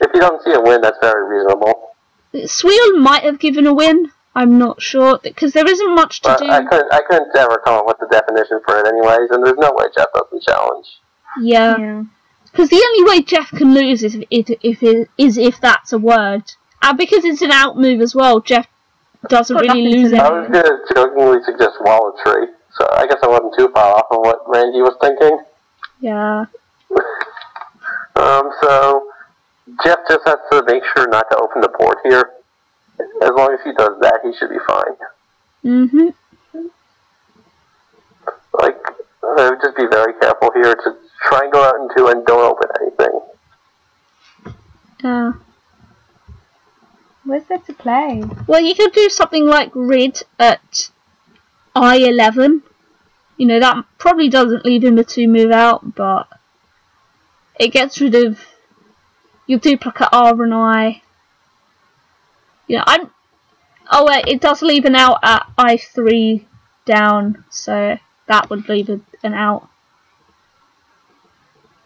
If you don't see a win, that's very reasonable. Sweel might have given a win. I'm not sure, because there isn't much to do. I couldn't ever come up with the definition for it anyways, and there's no way Jeff doesn't challenge. Yeah. Because the only way Jeff can lose is if that's a word. And because it's an out move as well, Jeff doesn't really lose it. I was going to jokingly suggest walletry, so I guess I wasn't too far off of what Randy was thinking. Yeah. So Jeff just has to make sure not to open the board here. as long as he does that, he should be fine. Mhm. Like, I would just be very careful here to try and go out in 2 and don't open anything. Where's there to play? Well, you could do something like rid at I11. You know, that probably doesn't leave him a 2 move out, but it gets rid of your duplicate R and I. You know, oh wait, it does leave an out at I3 down, so that would leave an out.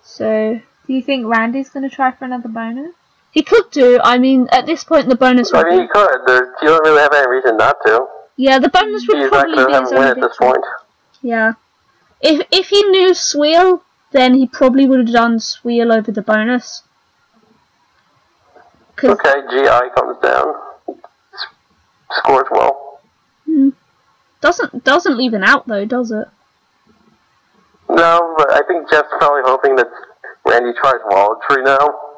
So, do you think Randy's going to try for another bonus? He could do. I mean, at this point, the bonus would I mean, he could. You don't really have any reason not to. Yeah, the bonus would He's probably not be going his to win only at this victory. point. Yeah. If he knew Sweel, then he probably would have done Sweel over the bonus. Okay, GI comes down. Scores well. Doesn't leave an out though, does it? No, but I think Jeff's probably hoping that Randy tries Wallet Tree now.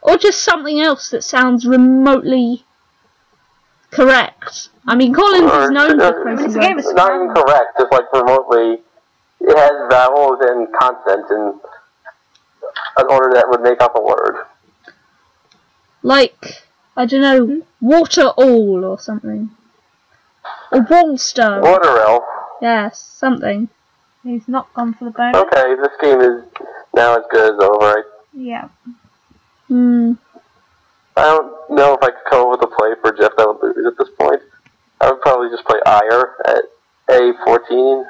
Or just something else that sounds remotely correct. I mean, Collins is known for crazy it's a game of words. Not even correct, just like remotely. It has vowels and consonants in an order that would make up a word. Like, I don't know, water all or something. Or wallstone. Water elf. Yes, something. He's not gone for the bonus. Okay, this game is now as good as over. Yeah. I don't know if I could come up with a play for Jeff that would lose at this point. I would probably just play Ire at A14,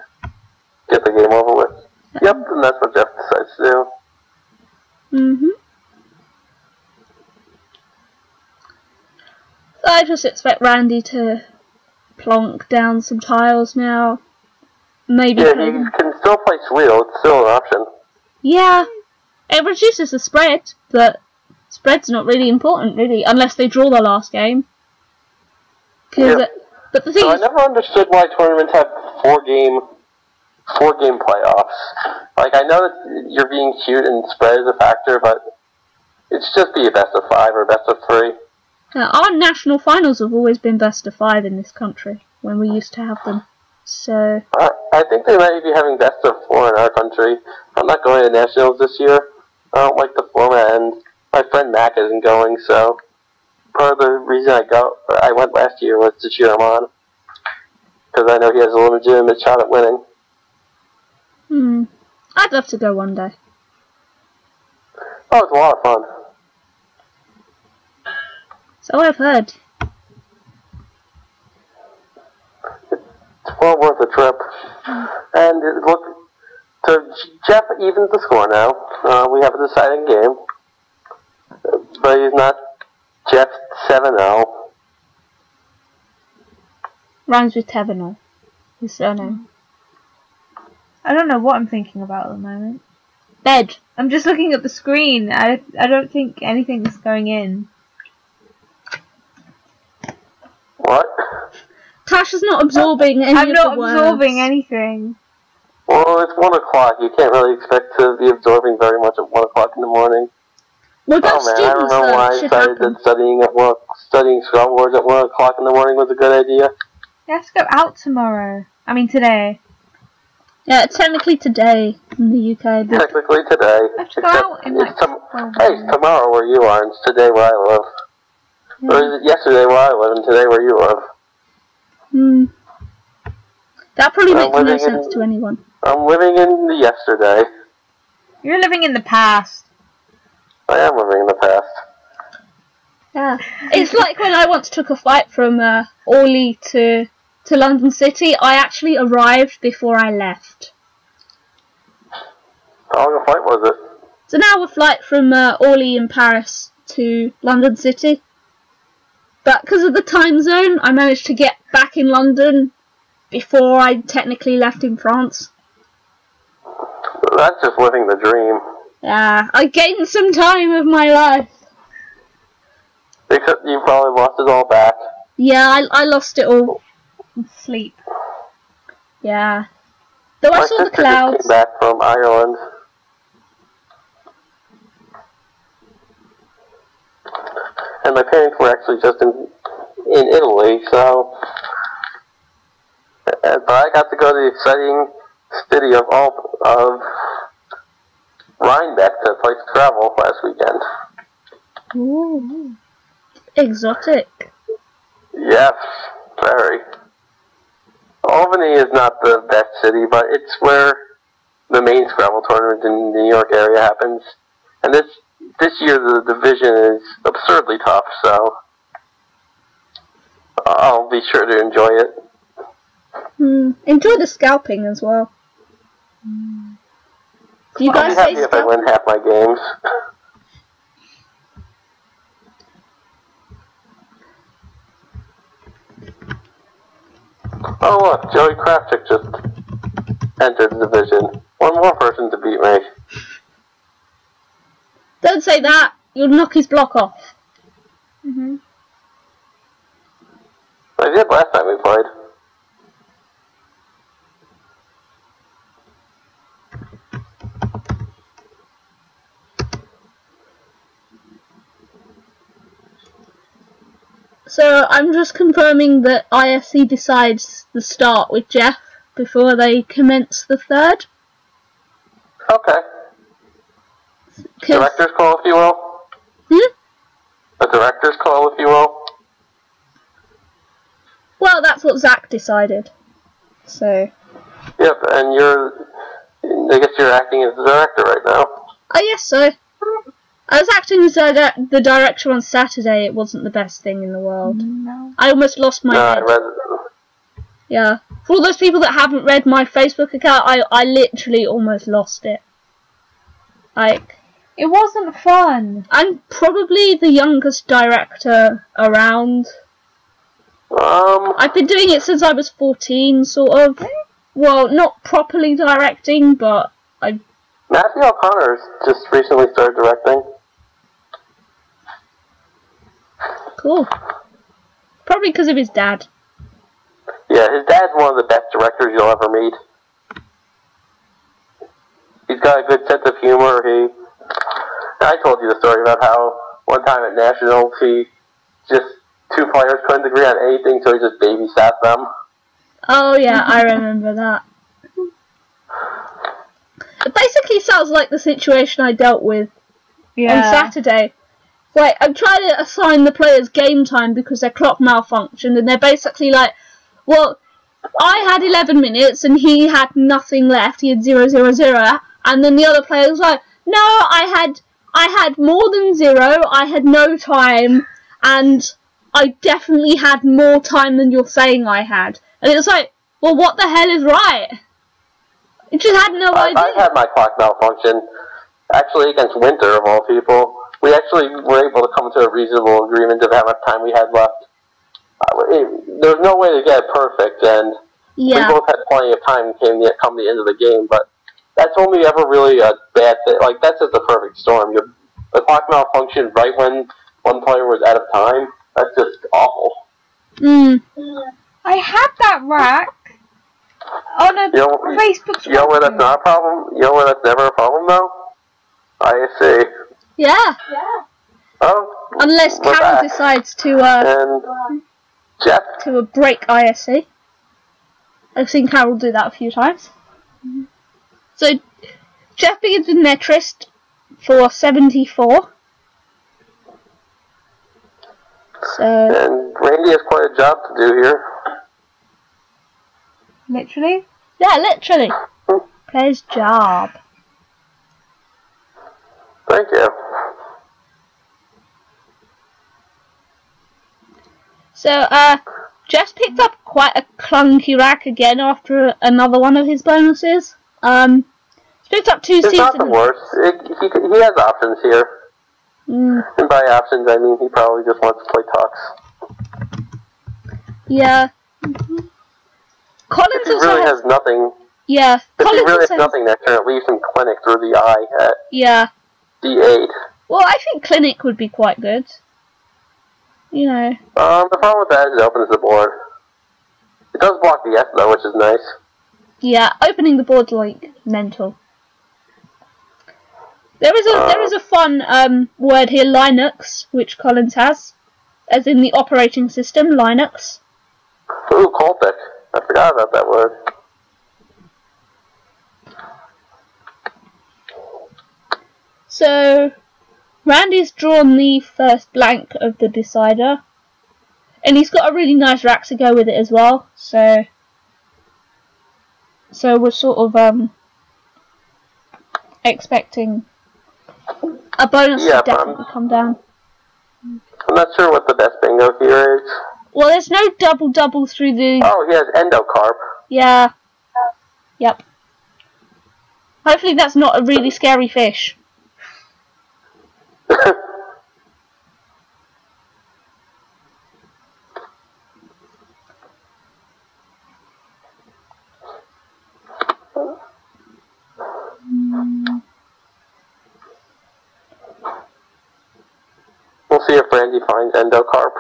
get the game over with. Yep, and that's what Jeff decides to do. I just expect Randy to plonk down some tiles now. Maybe Yeah, play he them. can still play Sweel, it's still an option. Yeah, it reduces the spread, but spread's not really important, really, unless they draw the last game. But the thing So I is, never understood why tournaments have four game playoffs. Like, I know that you're being cute and spread is a factor, but it should just be a best of 5 or best of 3. our national finals have always been best of 5 in this country, when we used to have them. So I think they might be having best of 4 in our country. I'm not going to nationals this year. I don't like the format, and my friend Mac isn't going, so part of the reason I went last year was to cheer him on, because I know he has a legitimate shot at winning. I'd love to go one day. Oh, it's a lot of fun. So I've heard. It's well worth a trip. And look, so Jeff evens the score now. We have a deciding game, but he's not Jeff 7-0. Rhymes with Tevenel, his surname. I don't know what I'm thinking about at the moment. Bed. I'm just looking at the screen. I don't think anything's going in. What? Tasha's not absorbing any I'm of not the words. absorbing anything. Well, it's 1 o'clock. You can't really expect to be absorbing very much at 1 o'clock in the morning. We've got Oh man, I don't students know why I that should decided happen. that studying Scrabble words at 1 o'clock in the morning was a good idea. You have to go out tomorrow. I mean today. Yeah, technically today in the UK. But Technically today. I have to go out in like 12 hey, it's tomorrow where you are, and it's today where I live. Or is it yesterday where I live and today where you live? That probably I'm makes no living sense to anyone. I'm living in the yesterday. You're living in the past. I am living in the past. Yeah. It's like when I once took a flight from Orly to London City. I actually arrived before I left. How long a flight was it? It's an hour flight from Orly in Paris to London City. But because of the time zone, I managed to get back in London before I technically left in France. That's just living the dream. Yeah, I gained some time of my life. Except you probably lost it all back. Yeah, I lost it all. Sleep. Yeah. Though I My saw the sister clouds. just came back from Ireland. And and my parents were actually just in Italy, so... But I got to go to the exciting city of Rhinebeck to play Scrabble last weekend. Ooh. Exotic. Yes, very. Albany is not the best city, but it's where the main Scrabble tournament in the New York area happens. And this year the division is absurdly tough, so I'll be sure to enjoy it. Enjoy the scalping as well. Do you guys I'll be happy if I win half my games. Oh look, Joey Krafchick just entered the division. One more person to beat me. Don't say that. You'll knock his block off. I did last time we played. So I'm just confirming that ISC decides the start with Jeff before they commence the third. Okay. Director's call, if you will. A director's call, if you will. Well, that's what Zach decided. So. Yep, and I guess you're acting as the director right now. Oh, yes, so. I was acting as the director on Saturday. It wasn't the best thing in the world. No. I almost lost my head. I read it. Yeah. For all those people that haven't read my Facebook account, I literally almost lost it. Like, it wasn't fun. I'm probably the youngest director around. I've been doing it since I was 14, sort of. Well, not properly directing, but Matthew O'Connor's just recently started directing. Cool. Probably because of his dad. Yeah, his dad's one of the best directors you'll ever meet. He's got a good sense of humor. I told you the story about how one time at Nationals, two players couldn't agree on anything, so he just babysat them. Oh yeah, I remember that. It basically sounds like the situation I dealt with on Saturday. Like, I'm trying to assign the players game time because their clock malfunctioned, and they're basically like, well, I had 11 minutes and he had nothing left. He had 0, 0, 0. And then the other player was like, no, I had more than 0. I had no time, and I definitely had more time than you're saying I had. And it was like, well, what the hell is right? It just had no idea. I had my clock malfunction, actually against Winter, of all people. We actually were able to come to a reasonable agreement of how much time we had left. There was no way to get it perfect, and we both had plenty of time come the end of the game, but that's only ever really a bad thing. Like, that's just a perfect storm. The clock malfunctioned right when one player was out of time. That's just awful. I had that rack on a Facebook. You know where that's not a problem? You know where that's never a problem, though? ISC. Yeah. Oh. Unless Carol decides to Jeff. to break ISC. I've seen Carol do that a few times. So Jeff begins with Metrist for 74. So. And Randy has quite a job to do here. Literally? Yeah, literally. Player's job. Thank you. So, Jeff's picked up quite a clunky rack again after another one of his bonuses. He's picked up 2 seats. It's not the worst. He has options here. And by options, I mean he probably just wants to play Tux. Yeah. Collins if he really has nothing. Yeah. If he really has nothing next turn, at least some Clinic through the eye at D8. Well, I think Clinic would be quite good. You know. The problem with that is it opens the board. It does block the S though, which is nice. Yeah, opening the board's like mental. There is a fun word here, Linux, which Collins has. as in the operating system, Linux. Ooh, cultic. I forgot about that word. So, Randy's drawn the first blank of the decider. And he's got a really nice rack to go with it as well. So we're sort of expecting a bonus to definitely come down. I'm not sure what the best bingo here is. Well, there's no double through the... Oh, he has endocarp. Yeah. Yep. Hopefully that's not a really scary fish. We'll see if Randy finds endocarp.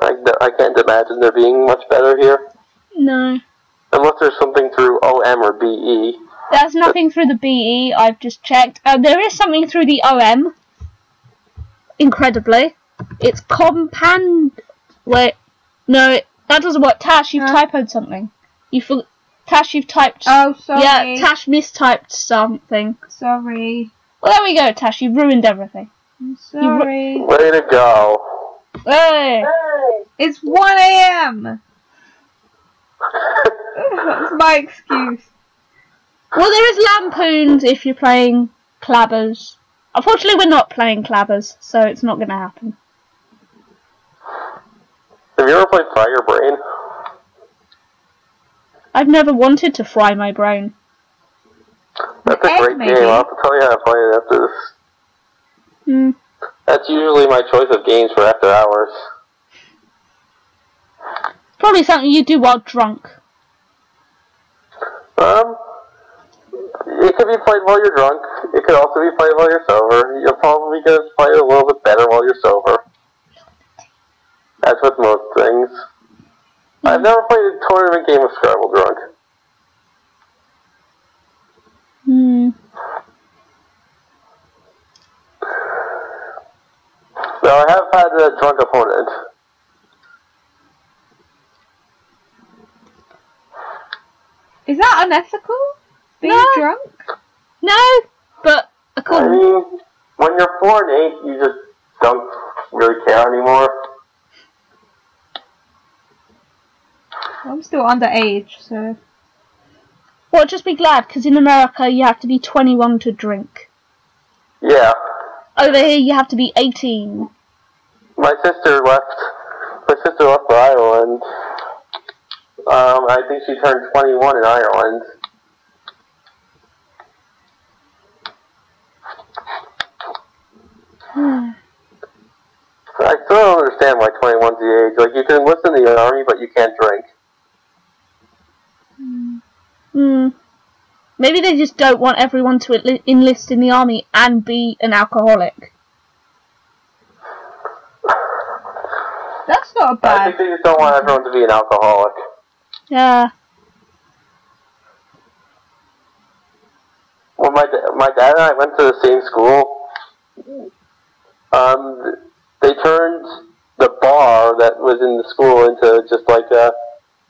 I can't imagine there being much better here. No. Unless there's something through OM or BE. There's nothing through the BE, I've just checked. There is something through the OM. Incredibly. It's Wait. No, that doesn't work. Tash, you've typoed something. Tash, you've typed... Oh, sorry. Yeah, Tash mistyped something. Sorry. Well, there we go, Tash. You've ruined everything. I'm sorry. Way to go. Hey! It's 1 AM! That's my excuse. Well, there is lampoons if you're playing clabbers. Unfortunately, we're not playing clabbers, so it's not going to happen. Have you ever played Fry Your Brain? I've never wanted to fry my brain. That's a great game. I'll have to tell you how to play it after this. Hmm. That's usually my choice of games for after hours. Probably something you do while drunk. It could be played while you're drunk. It could also be played while you're sober. You're probably going to play it a little bit better while you're sober. That's with most things. I've never played a tournament game of Scrabble drunk. Hmm. No, I have had a drunk opponent. Is that unethical? Being drunk? No, but I mean, when you're 4 and 8, you just don't really care anymore. I'm still underage, so... Well, just be glad, because in America you have to be 21 to drink. Yeah. Over here you have to be 18. My sister left for Ireland. I think she turned 21 in Ireland. I still don't understand why 21's the age. Like, you can enlist in the army, but you can't drink. Maybe they just don't want everyone to enlist in the army and be an alcoholic. That's not bad. I think they just don't want everyone to be an alcoholic. Yeah. Well, my dad and I went to the same school. They turned the bar that was in the school into just like a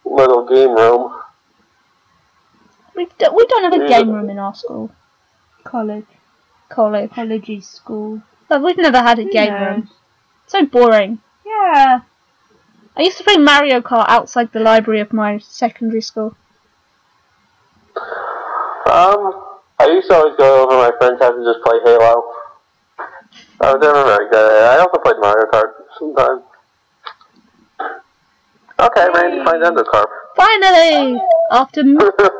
little game room. We don't have a game room in our school. College. College is school. But we've never had a game room. So boring. Yeah. I used to play Mario Kart outside the library of my secondary school. I used to always go over to my friend's house and just play Halo. I was never very good at it. I also played Mario Kart sometimes. Okay, Randy finds endocarp. Finally! After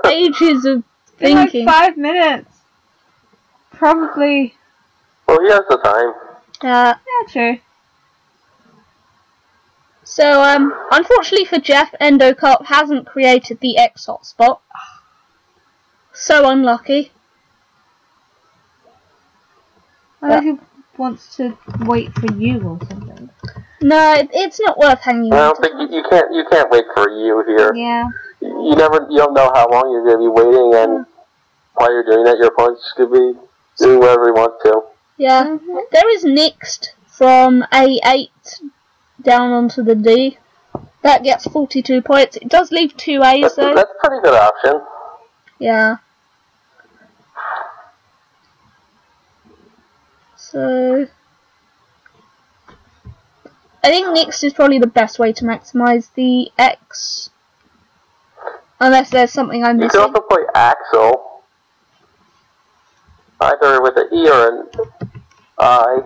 ages of thinking. Like 5 minutes. Probably. Well, he has the time. Yeah, true. So, unfortunately for Jeff, endocarp hasn't created the X hotspot. So unlucky. I think he wants to wait for you or something. No, it's not worth hanging I on don't think you can't wait for you here. Yeah. You don't know how long you're going to be waiting, and while you're doing that, your opponent's going to be doing whatever he wants to. Yeah. There is Next from A8 down onto the D. That gets 42 points. It does leave 2 A's though. That's a pretty good option. Yeah. So I think mixed is probably the best way to maximise the X. Unless there's something I'm missing. You can also play Axel. Either with an E or an I.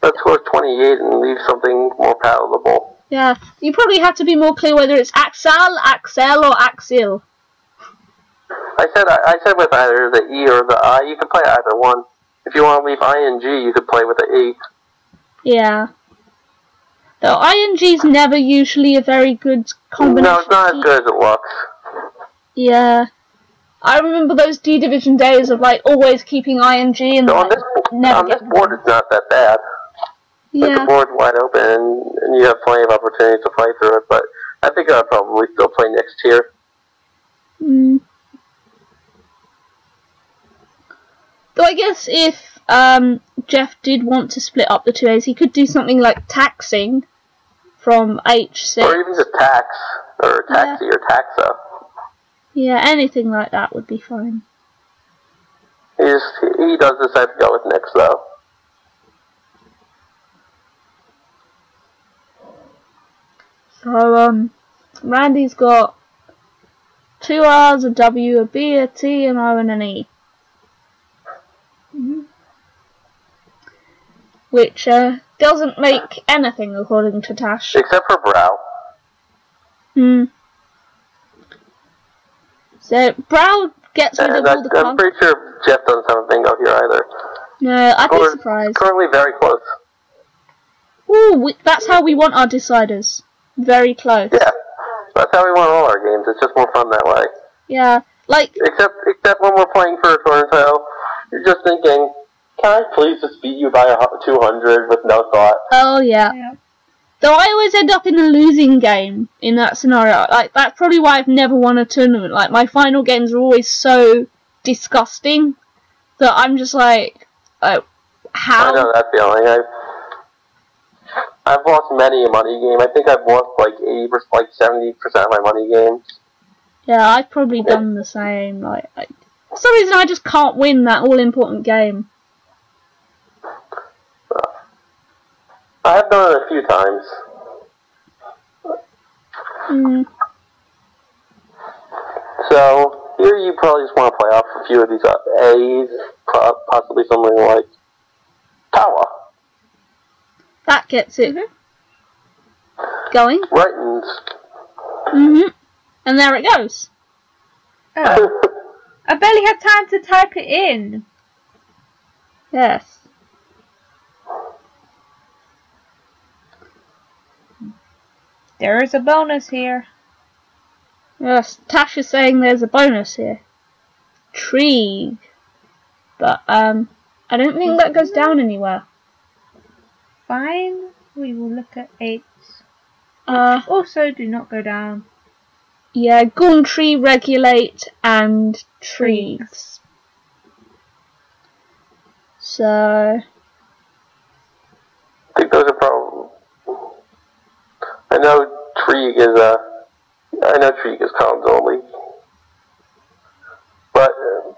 Let's score 28 and leave something more palatable. Yeah, you probably have to be more clear whether it's Axel, Axel, or Axil. I said with either the E or the I. You can play either one. If you want to leave ING, you could play with the E. Yeah. Though ING's never usually a very good combination. No, it's not as good as it looks. Yeah. I remember those D Division days of like always keeping ING and So like, on this board it's not that bad. Yeah. Like the board's wide open and you have plenty of opportunities to play through it, but I think I'd probably still play next tier. Though I guess if Jeff did want to split up the 2 A's, he could do something like taxing from H6. Or even just tax, or taxi, or taxa. Yeah, anything like that would be fine. He does decide to go with next though. So, Randy's got 2 R's, a W, a B, a T, an O, and an E. Which doesn't make anything according to Tash. Except for Brow. So Brow gets rid of all the I'm pretty sure Jeff doesn't have a bingo here either. No, I'd be surprised. Currently very close. Ooh, that's how we want our deciders. Very close. Yeah, that's how we want all our games. It's just more fun that way. Yeah, like... Except when we're playing for a tournament, you're just thinking, can I please just beat you by 200 with no thought? Oh, yeah. Though I always end up in a losing game in that scenario. Like, that's probably why I've never won a tournament. Like, my final games are always so disgusting that I'm just like, how? I know that feeling. I've lost many a money game. I think I've lost like 80%, like 70% of my money games. Yeah, I've probably done the same. Like, for some reason, I just can't win that all-important game. I have done it a few times. So, here you probably just want to play off a few of these A's, possibly something like Tawa. That gets it going. Right. And there it goes. Oh. I barely had time to type it in. Yes. There is a bonus here. Yes, Tash is saying there's a bonus here. Tree. But, I don't think that goes down anywhere. Fine. We will look at 8. Also, do not go down. Yeah, Gauntry, Regulate, and Trees. So... I think those are probably... I know Trig is columns only. But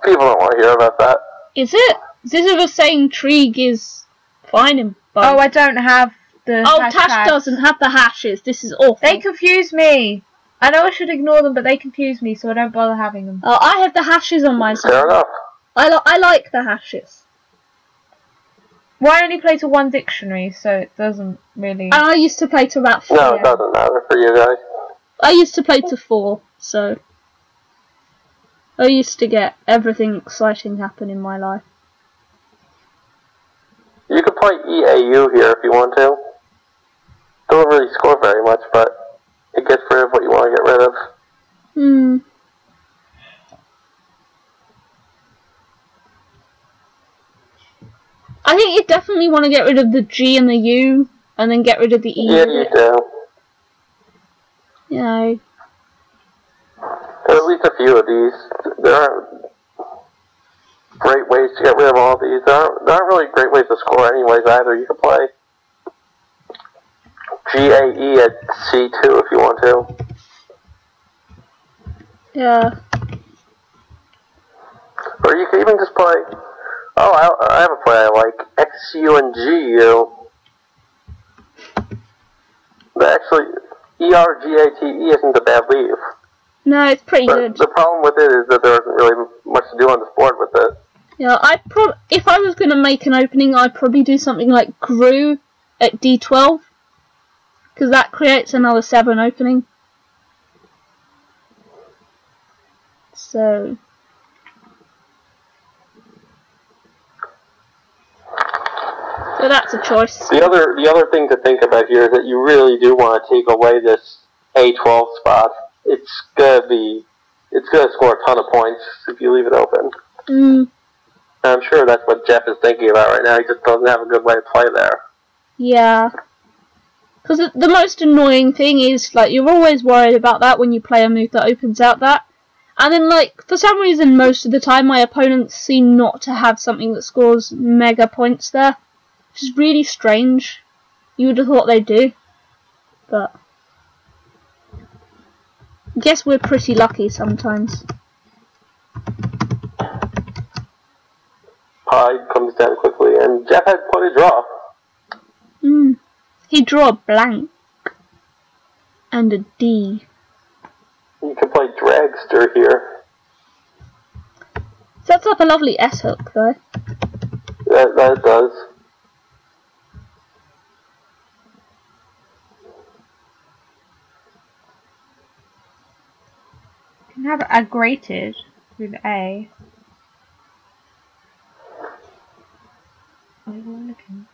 people don't want to hear about that. Is it? Ziziva saying Trig is fine in both. Oh, I don't have the hashtags. Tash doesn't have the hashes. This is awful. They confuse me. I know I should ignore them, but they confuse me, so I don't bother having them. Oh, I have the hashes on my side. Fair enough. I like the hashes. Well, I only play to 1 dictionary, so it doesn't really... And I used to play to about 4. No, it doesn't matter for you guys. I used to play to 4, so... I used to get everything exciting happen in my life. You could play EAU here if you want to. Don't really score very much, but it gets rid of what you want to get rid of. I think you definitely want to get rid of the G and the U, and then get rid of the E. Yeah, you do. You know. At least a few of these. There aren't great ways to get rid of all of these. There aren't really great ways to score anyways either. You can play GAE at C2 if you want to. Yeah. Or you can even just play, I have a play I like, XU and GU. But actually, ERGATE isn't a bad leave. No, it's pretty good. The problem with it is that there isn't really much to do on this board with it. Yeah, if I was going to make an opening, I'd probably do something like GRU at D12. Because that creates another 7 opening. So that's a choice. The other thing to think about here is that you really do want to take away this A12 spot. It's gonna score a ton of points if you leave it open. I'm sure that's what Jeff is thinking about right now. He just doesn't have a good way to play there. Yeah. Because the most annoying thing is, like, you're always worried about that when you play a move that opens out that. And then, like, for some reason, most of the time, my opponents seem not to have something that scores mega points there. Which is really strange. You would have thought they do. But I guess we're pretty lucky sometimes. Pie comes down quickly, and Jeff had plenty draw. He drew a blank. And a D. You can play Dragster here. Sets up a lovely S hook, though. That does. You can have a grated with A. Oh, you're looking.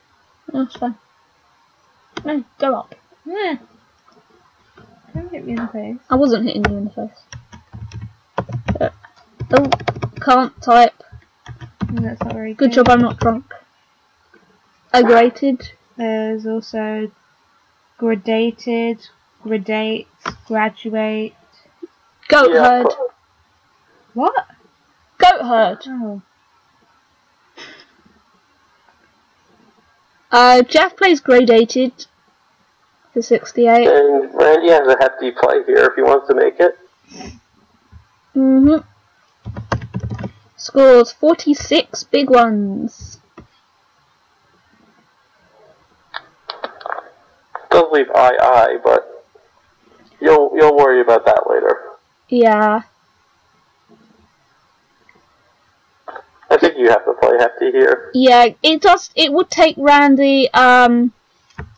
That's fine. No, go up. Yeah. Don't hit me in the face. I wasn't hitting you in the face. Oh, can't type. That's not very Good job I'm not drunk. A grated. There's also gradated, gradate, graduate. Goat herd. What? Goat herd. Oh. Jeff plays gradated for 68. And Randy has a hefty play here if he wants to make it. Scores 46 big ones. Does leave II, but you'll worry about that later. Yeah. I think you have to play hefty here. Yeah, it does. It would take Randy. How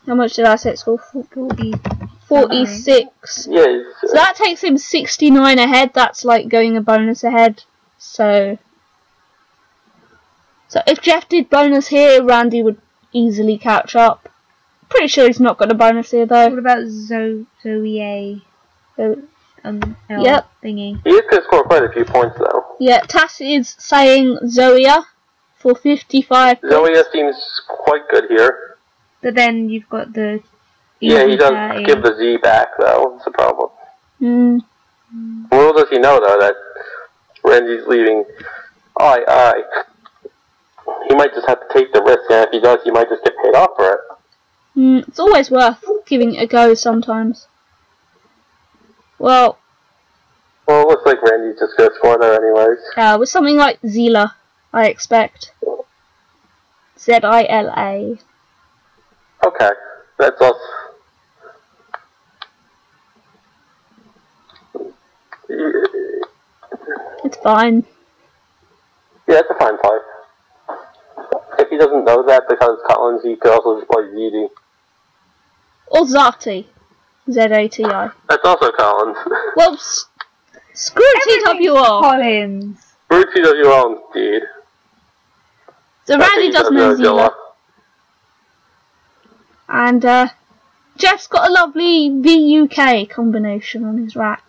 much did I say it scored? 46. Yeah. So that takes him 69 ahead. That's like going a bonus ahead. So if Jeff did bonus here, Randy would easily catch up. Pretty sure he's not got a bonus here though. What about Zoe? Yep. Thingy. He is going to score quite a few points though. Yeah, Tass is saying Zoea for 55 points. Zoea seems quite good here. But then you've got the... Yeah, he does give the Z back though. It's a problem. Little does he know though that Randy's leaving II. He might just have to take the risk, and if he does, he might just get paid off for it. It's always worth giving it a go sometimes. Well, it looks like Randy's just going to score there anyways. With something like Zila, I expect. Zila. Okay, that's us. It's fine. Yeah, it's a fine play. If he doesn't know that because Collins, he could also just play ZD. Or Zati. Z-A-T-I. That's also Collins. Well, screw TWR. Collins. Screw TWR indeed. So Randy does know Zila. And Jeff's got a lovely VUK combination on his rack.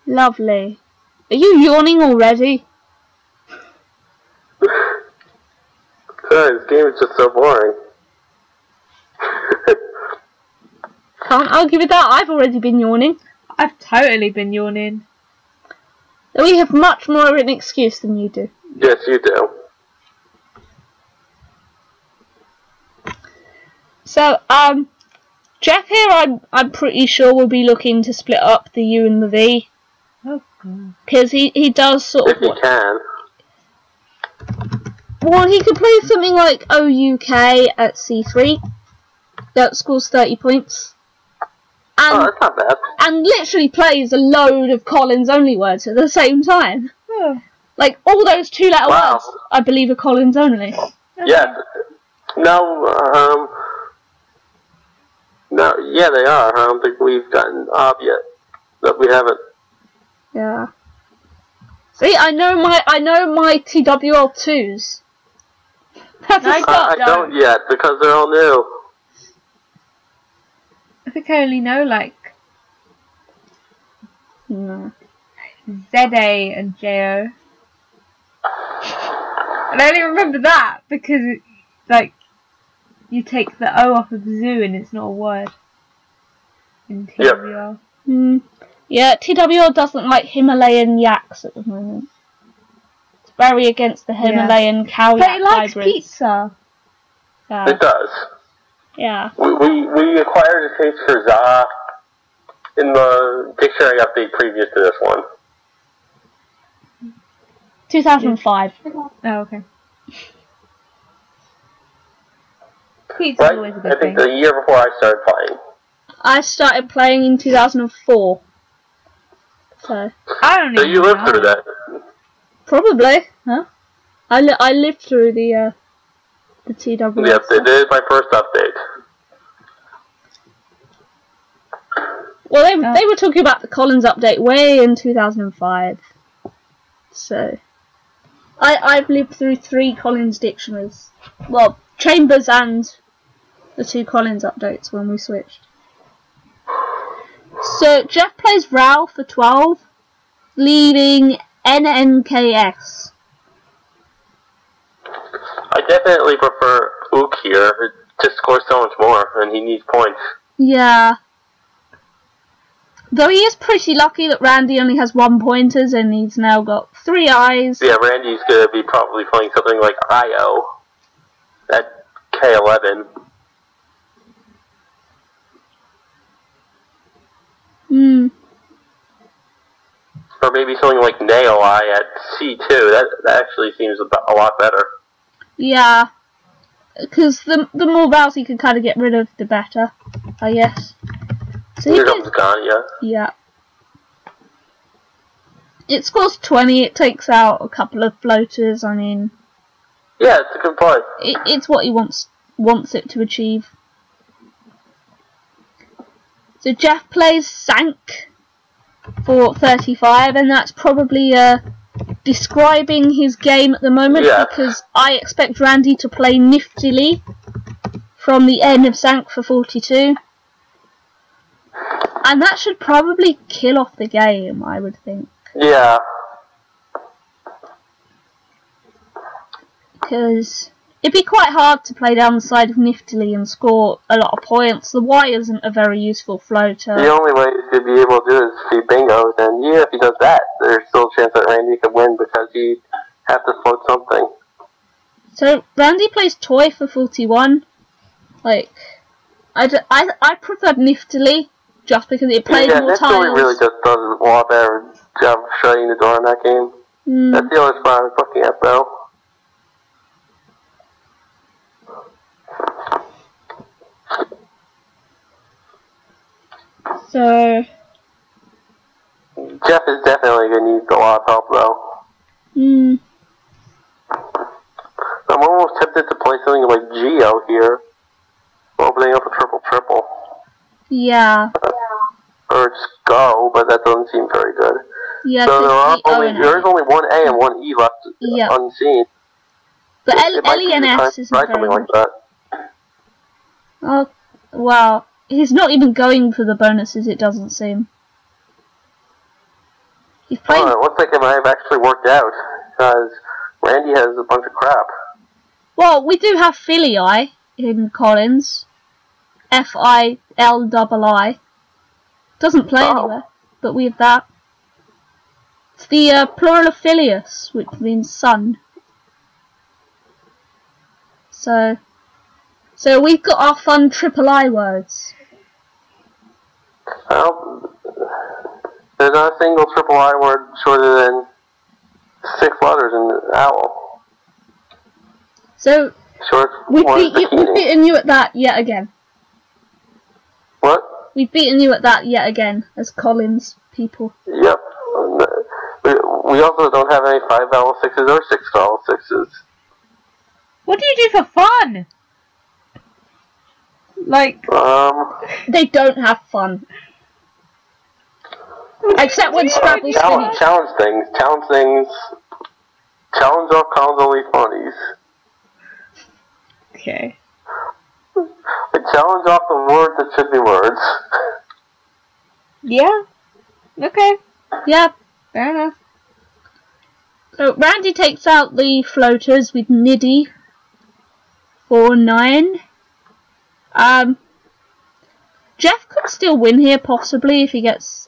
Lovely. Are you yawning already? This game is just so boring. Can't argue with that. I've already been yawning. I've totally been yawning. We have much more of an excuse than you do. Yes, you do. So, Jeff here, I'm pretty sure will be looking to split up the U and the V. Oh god. Because he does sort of... If he can. Well, he could play something like OUK at C3. That scores 30 points. And, Oh, that's not bad. and literally plays a load of Collins-only words at the same time. Oh. Like, all those two-letter Wow. words, I believe, are Collins-only. Yeah. No, no, yeah, they are. I don't think we've gotten ob yet. But we haven't. Yeah. See, I know my TWL2s. That's a Nice. start. I don't yet, because they're all new. I think I only know like No. ZA and JO. And I only remember that because it, like you take the O off of zoo and it's not a word in TWL. Yeah, TWL doesn't like Himalayan yaks at the moment. It's very against the Himalayan cow But yak it likes hybrids. pizza. Yeah. It does. Yeah. We acquired a taste for za in the dictionary update previous to this one. 2005. Oh, okay. Pizza's Right? always a I good think thing. the year before I started playing. I started playing in 2004. So, I don't So even you lived know. through that. probably. Huh? I lived through the TWL. Yep, it is my first update. Well, they were talking about the Collins update way in 2005. So, I've lived through 3 Collins dictionaries. Well, Chambers and the 2 Collins updates when we switched. So, Jeff plays Rao for 12, leading NNKS. I definitely prefer Ook here. It just scores so much more, and he needs points. Yeah. Though he is pretty lucky that Randy only has 1 pointers and he's now got 3 eyes. Yeah, Randy's gonna be probably playing something like IO at K11. Or maybe something like NAOI at C2. That actually seems a lot better. Yeah. Because the more vowels he can kind of get rid of, the better, I guess. So he Here plays, comes Ganya. yeah. It scores 20, it takes out a couple of floaters, I mean... Yeah, it's a good play. It's what he wants it to achieve. So Jeff plays Sank for 35, and that's probably describing his game at the moment, Yeah. because I expect Randy to play niftily from the end of Sank for 42. And that should probably kill off the game, I would think. Yeah. Because it'd be quite hard to play down the side of niftily and score a lot of points. The Y isn't a very useful floater. The only way he's going to be able to do is see bingos, and yeah, if he does that, there's still a chance that Randy could win because he'd have to float something. So Randy plays toy for 41. Like, I preferred niftily just because it played Yeah, more Nick tiles. really just does a lot better job of shutting the door in that game. That's the only spot I was looking at, though. So Jeff is definitely going to need a lot of help, though. I'm almost tempted to play something like Geo here, opening up a triple-triple. yeah, Or just go, but that doesn't seem very good. yeah. So there is only 1 A and 1 E left Yeah. unseen. But It might be Ellie and the time S to isn't try very something like good. that. Oh, wow. He's not even going for the bonuses, it doesn't seem. He's playing... Oh, it looks like it might have actually worked out, because Randy has a bunch of crap. Well, we do have Filii in Collins. Filii. Doesn't play anywhere. but we have that. It's the plural of filius, which means son. So we've got our fun triple I words. Well, there's not a single triple I word shorter than 6 letters in owl. So Short we've beaten you at that yet again. What? We've beaten you at that yet again, as Collins people. Yep. We also don't have any 5 vowel 6s or 6 vowel 6s. What do you do for fun? Like, they don't have fun. Except when Scrabble's finished. Challenge things. Challenge off counts only funnies. okay. Challenge off the words that should be words. Yeah. Okay. Yep. Fair enough. So Randy takes out the floaters with Niddy for 9. Jeff could still win here possibly if he gets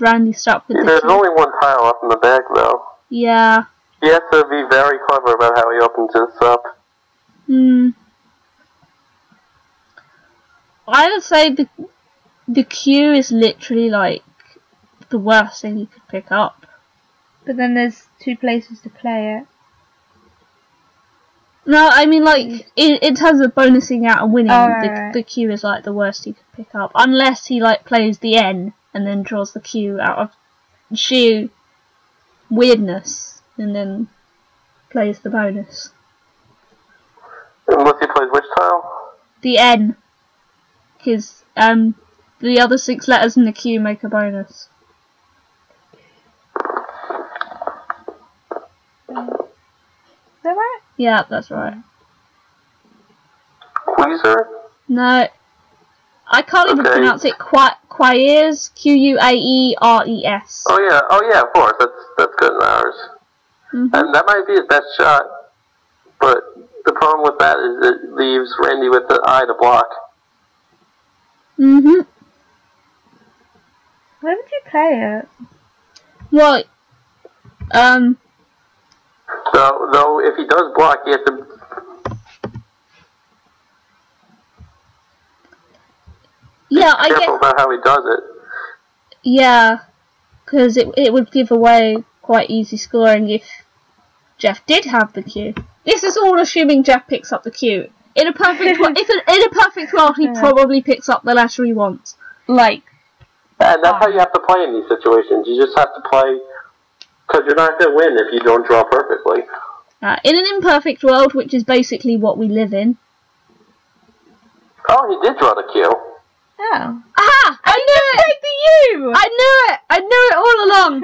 Randy stuck with the There's key. only one tile up in the bag though. Yeah. He has to be very clever about how he opens this up. I would say the Q is literally like the worst thing you could pick up. But then there's 2 places to play it. No, I mean like in terms of bonusing out and winning, right. the Q is like the worst he could pick up, unless he like plays the N and then draws the Q out of sheer weirdness and then plays the bonus. Unless he plays which tile? The N, because the other 6 letters in the Q make a bonus. Is that right? Yeah, that's right. Qwizer? No, I can't even pronounce it. Qwiz, Quaeres. Oh yeah, of course. That's good in ours. And that might be his best shot. But the problem with that is it leaves Randy with the eye to block. Where would you play it? Well, So, though, if he does block, he has to. yeah, I careful guess. about how he does it. Yeah, because it would give away quite easy scoring if Jeff did have the Q. This is all assuming Jeff picks up the Q. In a perfect world, in a perfect world, he probably picks up the letter he wants. Like. And that's how you have to play in these situations. You just have to play, because you're not going to win if you don't draw perfectly. In an imperfect world, which is basically what we live in. Oh, he did draw the Q. Oh. Aha! I knew it! You! I knew it! I knew it all along!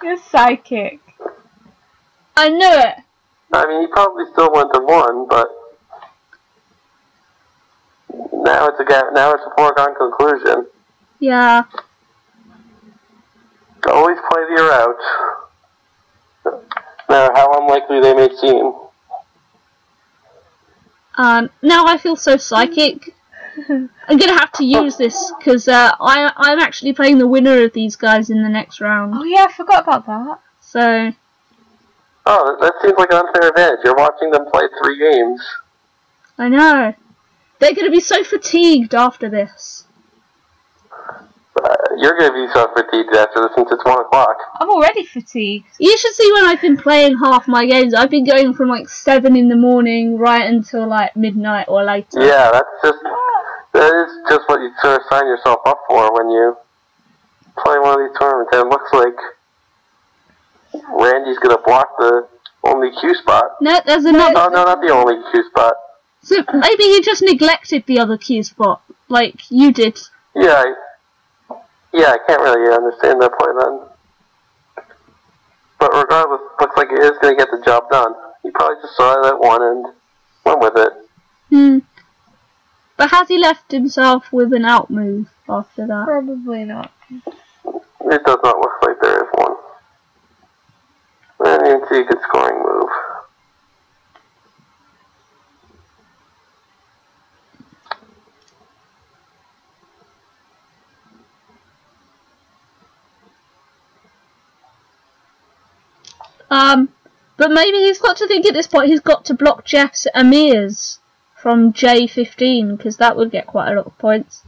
You're psychic. I knew it! I mean, he probably still went to 1, but now it's a foregone conclusion. Yeah. Always play the route, no matter how unlikely they may seem. Now I feel so psychic. I'm gonna have to use this because I'm actually playing the winner of these guys in the next round. Oh yeah, I forgot about that. So. Oh, that seems like an unfair advantage. You're watching them play 3 games. I know. They're gonna be so fatigued after this. You're going to be so fatigued after this since it's 1 o'clock. I'm already fatigued. You should see when I've been playing half my games. I've been going from like 7 in the morning right until like midnight or later. Yeah, that is just what you sort of sign yourself up for when you play one of these tournaments. And it looks like Randy's going to block the only Q spot. No, there's another. Oh, no, not the only Q spot. So maybe he just neglected the other Q spot, like you did. Yeah, I can't really understand that play then. But regardless, looks like it is going to get the job done. He probably just saw it at 1 and went with it. But has he left himself with an out move after that? Probably not. It does not look like there is one. I didn't even see a good scoring move. But maybe he's got to think at this point he's got to block Jeff's Amir's from J15, because that would get quite a lot of points.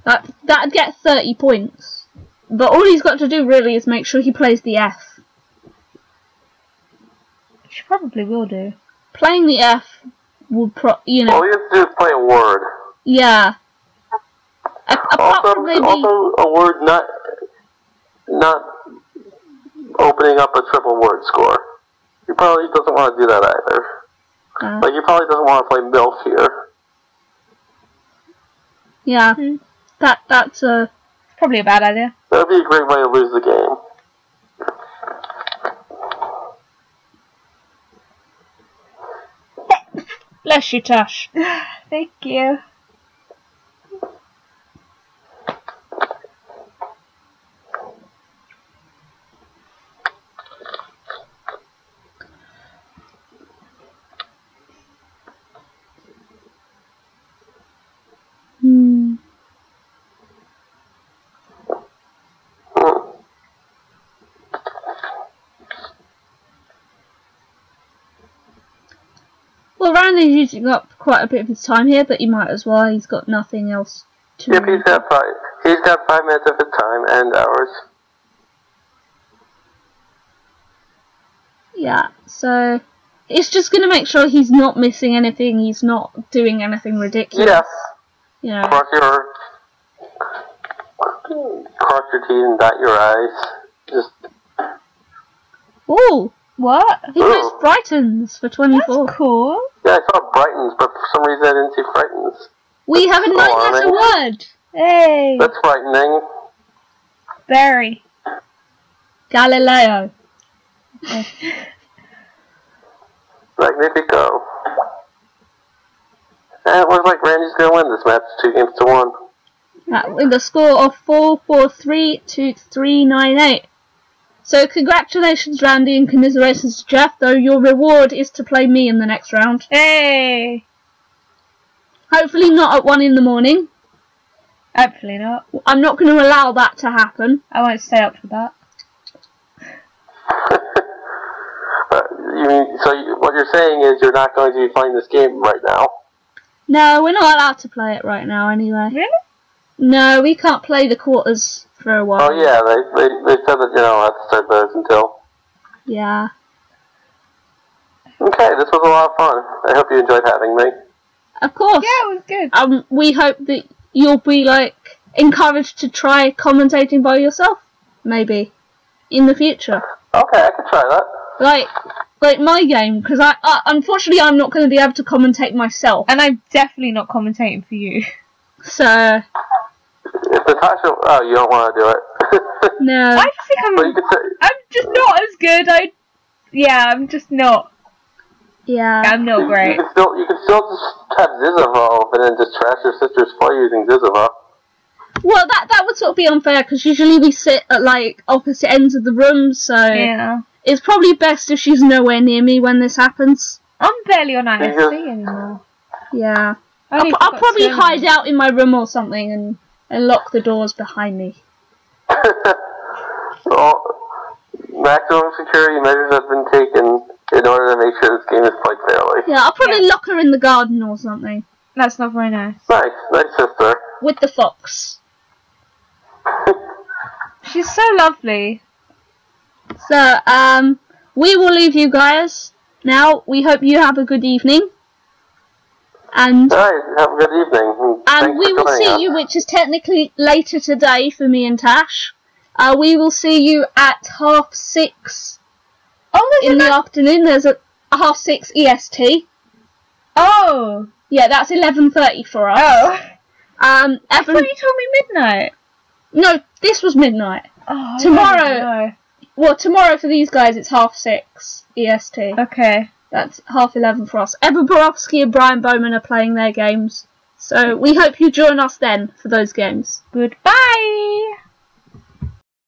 That'd get 30 points. But all he's got to do really is make sure he plays the F. She probably will do. Playing the F will you know. All you have to do is play a word. Yeah. Apart from maybe... also a word not opening up a triple word score. He probably doesn't want to do that either. Like, he probably doesn't want to play MILF here. Yeah. That's probably a bad idea. That would be a great way to lose the game. Bless you, Tosh. Thank you. Well, Randy's using up quite a bit of his time here, but he might as well. He's got nothing else to... Yep, he's got 5 minutes of his time and hours. Yeah, so... It's just going to make sure he's not missing anything, he's not doing anything ridiculous. Yes. You know. Cross your T's and dot your I's. Just... Ooh! What? He plays Brightons for 24. That's cool. Yeah, I saw Brightons, but for some reason I didn't see Frightens. We have a 9-letter word! Hey! That's frightening. Very. Galileo. Magnifico. And it looks like Randy's going to win this match 2-1. With a score of 4-4-3 to 3-9-8. So congratulations, Randy, and commiserations to Jeff, though your reward is to play me in the next round. Hey! Hopefully not at 1 in the morning. Hopefully not. I'm not going to allow that to happen. I won't stay up for that. What you're saying is you're not going to be playing this game right now? No, we're not allowed to play it right now anyway. Really? No, we can't play the quarters for a while. Oh yeah, they said that you don't have to start those until... Yeah. Okay, this was a lot of fun. I hope you enjoyed having me. Of course. Yeah, it was good. We hope that you'll be, like, encouraged to try commentating by yourself, maybe, in the future. Okay, I could try that. Like my game, because unfortunately I'm not going to be able to commentate myself. And I'm definitely not commentating for you. So... If Natasha... Oh, you don't want to do it. No. I just think I'm just not as good. I'm just not. Yeah. I'm not great. You can still just have Ziziva and then just trash your sister's play using Ziziva. Well, that would sort of be unfair, because usually we sit at, like, opposite ends of the room, so... Yeah. It's probably best if she's nowhere near me when this happens. I'm barely on ISC anymore. Yeah. I'll probably hide out in my room or something and lock the doors behind me. Well, maximum security measures have been taken in order to make sure this game is played fairly. Yeah, I'll probably lock her in the garden or something. That's not very nice. Nice sister. With the fox. She's so lovely. So, we will leave you guys now. We hope you have a good evening. And alright, have a good evening. And we will see you, which is technically later today for me and Tash. We will see you at 6:30 in the afternoon. There's a 6:30 EST. Oh! Yeah, that's 11:30 for us. Oh. I thought you told me midnight. No, this was midnight. Oh, tomorrow. Well, tomorrow for these guys it's 6:30 EST. Okay. That's 11:30 for us. Evan Borowski and Brian Bowman are playing their games. So we hope you join us then for those games. Goodbye!